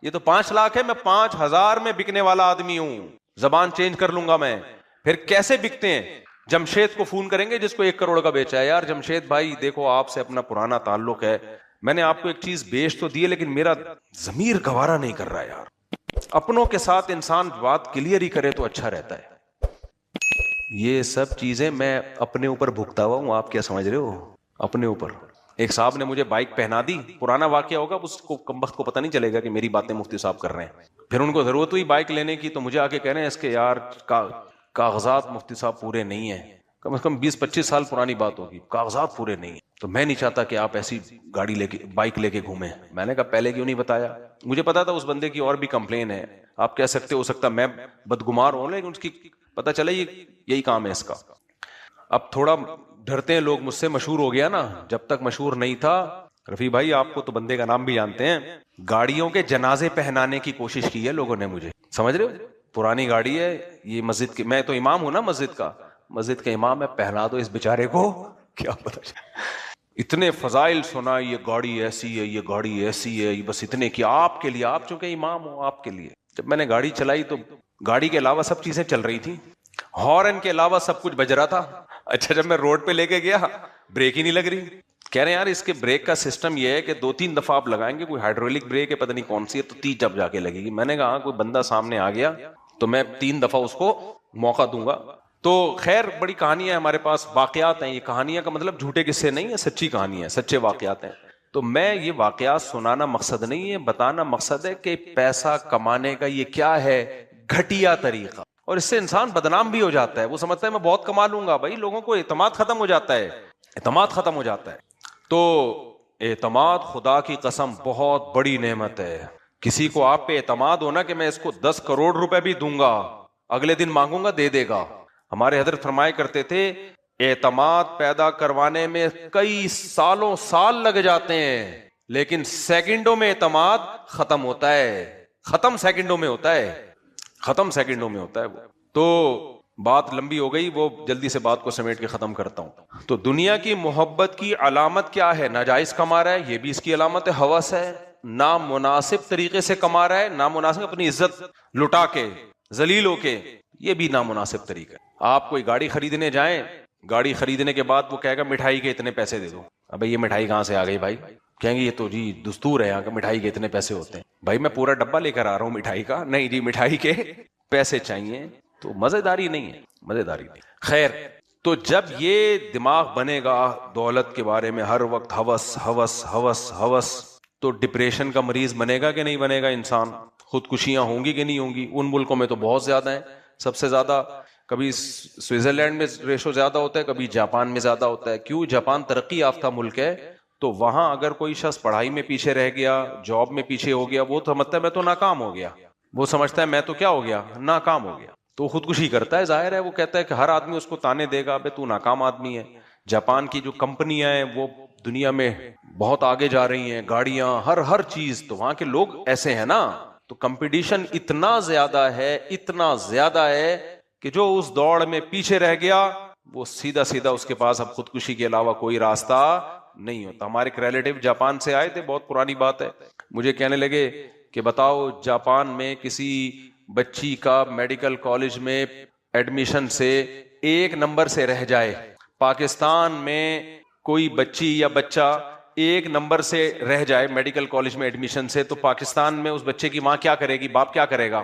یہ تو 5 لاکھ ہے، میں 5,000 میں بکنے والا آدمی ہوں، زبان چینج کر لوں گا میں. پھر کیسے بکتے ہیں؟ جمشید کو فون کریں گے جس کو 1 کروڑ کا بیچا ہے، یار جمشید بھائی دیکھو آپ سے اپنا پرانا تعلق ہے، میں نے آپ کو ایک چیز بیچ تو دی ہے لیکن میرا ضمیر گوارا نہیں کر رہا یار. اپنوں کے ساتھ انسان بات کلیئر ہی کرے تو اچھا رہتا ہے. یہ سب چیزیں میں اپنے اوپر بھگتا ہوا ہوں، آپ کیا سمجھ رہے ہو؟ اپنے اوپر. ایک صاحب نے مجھے بائک پہنا دی، پرانا واقعہ ہوگا، اس کو کمبخت کو پتہ نہیں چلے گا کہ میری باتیں مفتی صاحب کر رہے ہیں. پھر ان کو ضرورت ہوئی بائک لینے کی تو مجھے آ کے کہہ رہے ہیں اس کے یار کاغذات مفتی صاحب پورے نہیں ہیں. کم از کم 20-25 سال پرانی بات ہوگی، کاغذات پورے نہیں ہیں. تو میں نہیں چاہتا کہ آپ ایسی گاڑی لے کے بائک لے کے گھومیں. میں نے کہا پہلے کیوں نہیں بتایا؟ مجھے پتا تھا اس بندے کی اور بھی کمپلین ہے، آپ کہہ سکتے ہو سکتا میں بدگمار ہوں لیکن اس کی پتا چلا یہی کام ہے اس کا. اب تھوڑا ڈرتے ہیں لوگ مجھ سے، مشہور ہو گیا نا. جب تک مشہور نہیں تھا، رفیع بھائی آپ کو تو بندے کا نام بھی جانتے ہیں، گاڑیوں کے جنازے پہنانے کی کوشش کی ہے لوگوں نے مجھے، سمجھ رہے ہو؟ پرانی گاڑی ہے یہ مسجد کی، میں تو امام ہوں نا مسجد کا امام ہے، پہنا دو اس بیچارے کو، کیا پتا. اتنے فضائل سنا، یہ گاڑی ایسی ہے، یہ گاڑی ایسی ہے، یہ بس اتنے کی آپ کے لیے، آپ چونکہ امام ہو آپ کے لیے. جب میں نے گاڑی چلائی تو گاڑی کے علاوہ سب چیزیں چل رہی تھی، ہارن کے علاوہ سب کچھ بج رہا تھا. اچھا جب میں روڈ پہ لے کے گیا بریک ہی نہیں لگ رہی. کہہ رہے ہیں یار اس کے بریک کا سسٹم یہ ہے کہ 2-3 دفعہ آپ لگائیں گے، کوئی ہائیڈرولک بریک ہے پتہ نہیں کون سی ہے، تو 30 جب جا کے لگے گی. میں نے کہا ہاں کوئی بندہ سامنے آ گیا تو میں 3 دفعہ اس کو موقع دوں گا. تو خیر بڑی کہانی ہے ہمارے پاس، واقعات ہیں. یہ کہانیاں کا مطلب جھوٹے قصے نہیں ہیں، سچی کہانی ہے، سچے واقعات ہیں. تو میں یہ واقعات سنانا مقصد نہیں ہے، بتانا مقصد ہے کہ پیسہ کمانے کا یہ کیا ہے گھٹیا طریقہ، اور اس سے انسان بدنام بھی ہو جاتا ہے. وہ سمجھتا ہے میں بہت کما لوں گا، بھائی لوگوں کو اعتماد ختم ہو جاتا ہے، اعتماد ختم ہو جاتا ہے. تو اعتماد خدا کی قسم بہت بڑی نعمت ہے. کسی کو آپ پہ اعتماد ہونا کہ میں اس کو 10 کروڑ روپے بھی دوں گا، اگلے دن مانگوں گا دے دے گا. ہمارے حضرت فرمایا کرتے تھے اعتماد پیدا کروانے میں کئی سال لگ جاتے ہیں لیکن سیکنڈوں میں اعتماد ختم ہوتا ہے، ختم سیکنڈوں میں ہوتا ہے وہ. تو بات لمبی ہو گئی، وہ جلدی سے بات کو سمیٹ کے ختم کرتا ہوں. تو دنیا کی محبت کی علامت کیا ہے؟ ناجائز کما رہا ہے، یہ بھی اس کی علامت ہے، ہوس ہے. نامناسب طریقے سے کما رہا ہے، نامناسب اپنی عزت لٹا کے ذلیل ہو کے، یہ بھی نامناسب طریقہ ہے. آپ کوئی گاڑی خریدنے جائیں، گاڑی خریدنے کے بعد وہ کہے گا مٹھائی کے اتنے پیسے دے دو. ابے یہ مٹھائی کہاں سے آ گئی بھائی؟ کہیں گے یہ تو جی دستور ہے یہاں کا، مٹھائی کے اتنے پیسے ہوتے ہیں. بھائی میں پورا ڈبہ لے کر آ رہا ہوں مٹھائی کا، نہیں جی مٹھائی کے پیسے چاہیے. تو مزیداری نہیں ہے، مزیداری نہیں. خیر تو جب یہ دماغ بنے گا دولت کے بارے میں ہر وقت ہوس ہوس ہوس ہوس، تو ڈپریشن کا مریض بنے گا کہ نہیں بنے گا انسان؟ خودکشیاں ہوں گی کہ نہیں ہوں گی؟ ان ملکوں میں تو بہت زیادہ ہیں، سب سے زیادہ کبھی سوئٹزرلینڈ میں ریشو زیادہ ہوتا ہے، کبھی جاپان میں زیادہ ہوتا ہے. کیوں؟ جاپان ترقی یافتہ ملک ہے، تو وہاں اگر کوئی شخص پڑھائی میں پیچھے رہ گیا، جاب میں پیچھے ہو گیا، وہ سمجھتا ہے میں تو ناکام ہو گیا، وہ سمجھتا ہے میں تو کیا ہو گیا؟ ناکام ہو گیا. تو خودکشی کرتا ہے، ظاہر ہے وہ کہتا ہے کہ ہر آدمی اس کو تانے دے گا بے تو ناکام آدمی ہے. جاپان کی جو کمپنیاں ہیں وہ دنیا میں بہت آگے جا رہی ہیں، گاڑیاں ہر چیز، تو وہاں کے لوگ ایسے ہیں نا. تو کمپٹیشن اتنا زیادہ ہے کہ جو اس دوڑ میں پیچھے رہ گیا وہ سیدھا اس کے پاس اب خودکشی کے علاوہ کوئی راستہ نہیں ہوتا. ہمارے ایک ریلیٹیو جاپان سے آئے تھے، بہت پرانی بات ہے، مجھے کہنے لگے کہ بتاؤ جاپان میں کسی بچی کا میڈیکل کالج میں ایڈمیشن سے 1 نمبر سے رہ جائے، پاکستان میں کوئی بچی یا بچہ 1 نمبر سے رہ جائے میڈیکل کالج میں ایڈمیشن سے، تو پاکستان میں اس بچے کی ماں کیا کرے گی، باپ کیا کرے گا؟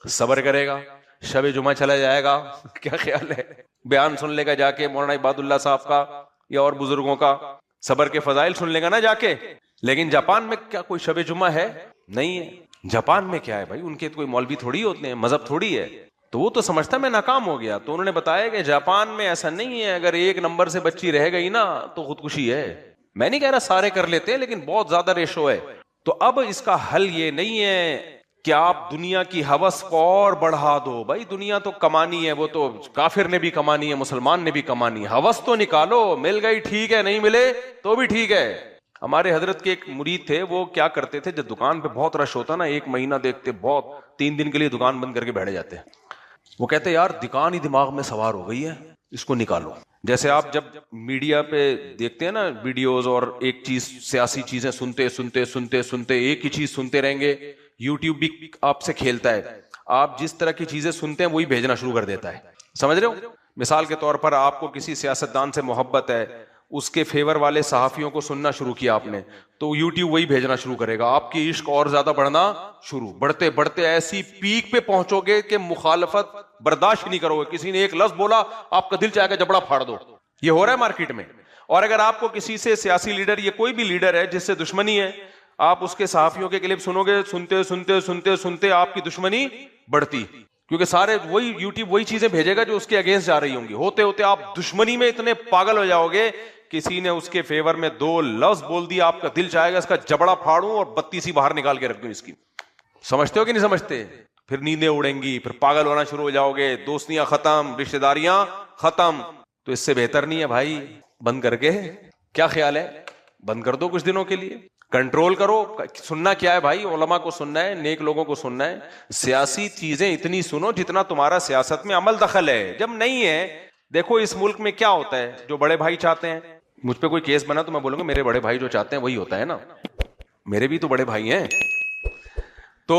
صبر کرے گا، شب جمعہ چلا جائے گا. کیا خیال ہے؟ بیان سن لے گا جا کے مولانا عباد اللہ صاحب کا یا اور بزرگوں کا، صبر کے فضائل سن لے گا نا جا کے. لیکن جاپان میں کیا کوئی شب جمعہ ہے؟ نہیں ہے. جاپان میں کیا ہے بھائی، ان کے کوئی مولوی تھوڑی ہوتے ہیں، مذہب تھوڑی ہے. تو وہ تو سمجھتا میں ناکام ہو گیا. تو انہوں نے بتایا کہ جاپان میں ایسا نہیں ہے، اگر 1 نمبر سے بچی رہ گئی نا تو خودکشی ہے. میں نہیں کہہ رہا سارے کر لیتے ہیں، لیکن بہت زیادہ ریشو ہے. تو اب اس کا حل یہ نہیں ہے کہ آپ دنیا کی ہوس کو اور بڑھا دو. بھائی دنیا تو کمانی ہے، وہ تو کافر نے بھی کمانی ہے، مسلمان نے بھی کمانی ہے. ہوس تو نکالو، مل گئی ٹھیک ہے، نہیں ملے تو بھی ٹھیک ہے. ہمارے حضرت کے ایک مرید تھے، وہ کیا کرتے تھے جب دکان پہ بہت رش ہوتا نا، 1 مہینہ دیکھتے، بہت 3 دن کے لیے دکان بند کر کے بیٹھ جاتے. وہ کہتے یار دکان ہی دماغ میں سوار ہو گئی ہے، اس کو نکالو. جیسے آپ جب میڈیا پہ دیکھتے ہیں نا ویڈیوز، اور ایک چیز سیاسی چیزیں سنتے ایک ہی چیز سنتے رہیں گے. یوٹیوب بھی آپ سے کھیلتا ہے، آپ جس طرح کی چیزیں سنتے ہیں وہی بھیجنا شروع کر دیتا ہے، سمجھ رہے ہو؟ مثال کے طور پر آپ کو کسی سیاستدان سے محبت ہے، اس کے فیور والے صحافیوں کو سننا شروع کیا آپ نے، تو یوٹیوب وہی بھیجنا شروع کرے گا، آپ کی عشق اور زیادہ بڑھنا شروع، بڑھتے بڑھتے ایسی پیک پہ پہنچو گے کہ مخالفت برداشت نہیں کرو گے، کسی نے ایک لفظ بولا آپ کا دل چاہے گا جبڑا پھاڑ دو. یہ ہو رہا ہے مارکیٹ میں. اور اگر آپ کو کسی سے سیاسی لیڈر یا کوئی بھی لیڈر ہے جس سے دشمنی ہے، آپ اس کے صحافیوں کے کلپ سنو گے، سنتے سنتے سنتے سنتے آپ کی دشمنی بڑھتی، کیونکہ سارے وہی یوٹیوب وہی چیزیں بھیجے گا جو اس کے اگینسٹ جا رہی ہوں گی. ہوتے ہوتے آپ دشمنی میں اتنے پاگل ہو جاؤ گے، کسی نے اس کے فیور میں 2 لفظ بول دیا، آپ کا دل چاہے گا اس کا جبڑا پھاڑوں اور 32 باہر نکال کے رکھ دوں اس کی. سمجھتے ہو کہ نہیں سمجھتے؟ پھر نیندیں اڑیں گی، پھر پاگل ہونا شروع ہو جاؤ گے، دوستیاں ختم، رشتہ داریاں ختم. تو اس سے بہتر نہیں ہے بھائی بند کر کے، کیا خیال ہے، بند کر دو کچھ دنوں کے لیے، کنٹرول کرو. سننا کیا ہے بھائی؟ علماء کو سننا ہے، نیک لوگوں کو سننا ہے. سیاسی چیزیں اتنی سنو جتنا تمہارا سیاست میں عمل دخل ہے. جب نہیں ہے، دیکھو اس ملک میں کیا ہوتا ہے، جو بڑے بھائی چاہتے ہیں، مجھ پہ کوئی کیس بنا تو میں بولوں گا میرے بڑے بھائی جو چاہتے ہیں وہی ہوتا ہے نا، میرے بھی تو بڑے بھائی ہیں. تو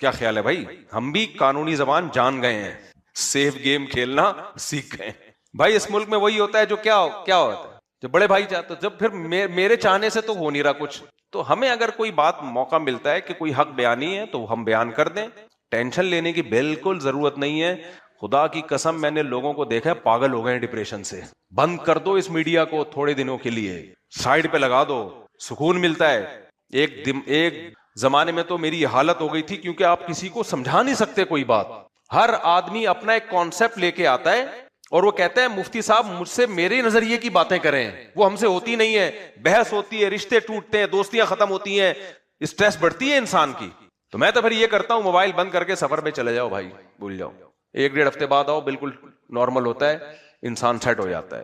کیا خیال ہے بھائی؟ ہم بھی قانونی زبان جان گئے ہیں، سیف گیم کھیلنا سیکھ گئے بھائی. اس ملک میں وہی ہوتا ہے جو کیا ہوتا ہے، جو بڑے بھائی چاہتے. جب پھر میرے چاہنے سے تو ہو نہیں رہا کچھ، تو ہمیں اگر کوئی بات موقع ملتا ہے کہ کوئی حق بیانی ہے تو ہم بیان کر دیں. ٹینشن لینے کی بالکل ضرورت نہیں ہے. خدا کی قسم میں نے لوگوں کو دیکھا ہے پاگل ہو گئے ہیں ڈپریشن سے. بند کر دو اس میڈیا کو تھوڑے دنوں کے لیے، سائڈ پہ لگا دو، سکون ملتا ہے. ایک زمانے میں تو میری یہ حالت ہو گئی تھی، کیونکہ آپ کسی کو سمجھا نہیں سکتے کوئی بات. ہر آدمی اپنا ایک کانسیپٹ لے کے آتا ہے اور وہ کہتا ہے مفتی صاحب مجھ سے میرے نظریے کی باتیں کریں، وہ ہم سے ہوتی نہیں ہے. بحث ہوتی ہے، رشتے ٹوٹتے ہیں، دوستیاں ختم ہوتی ہیں، اسٹریس بڑھتی ہے انسان کی. تو میں تو پھر یہ کرتا ہوں موبائل بند کر کے سفر پہ چلے جاؤ بھائی، بھول جاؤ. 1-1.5 ہفتے بعد آؤ، بالکل نارمل ہوتا ہے، انسان سیٹ ہو جاتا ہے.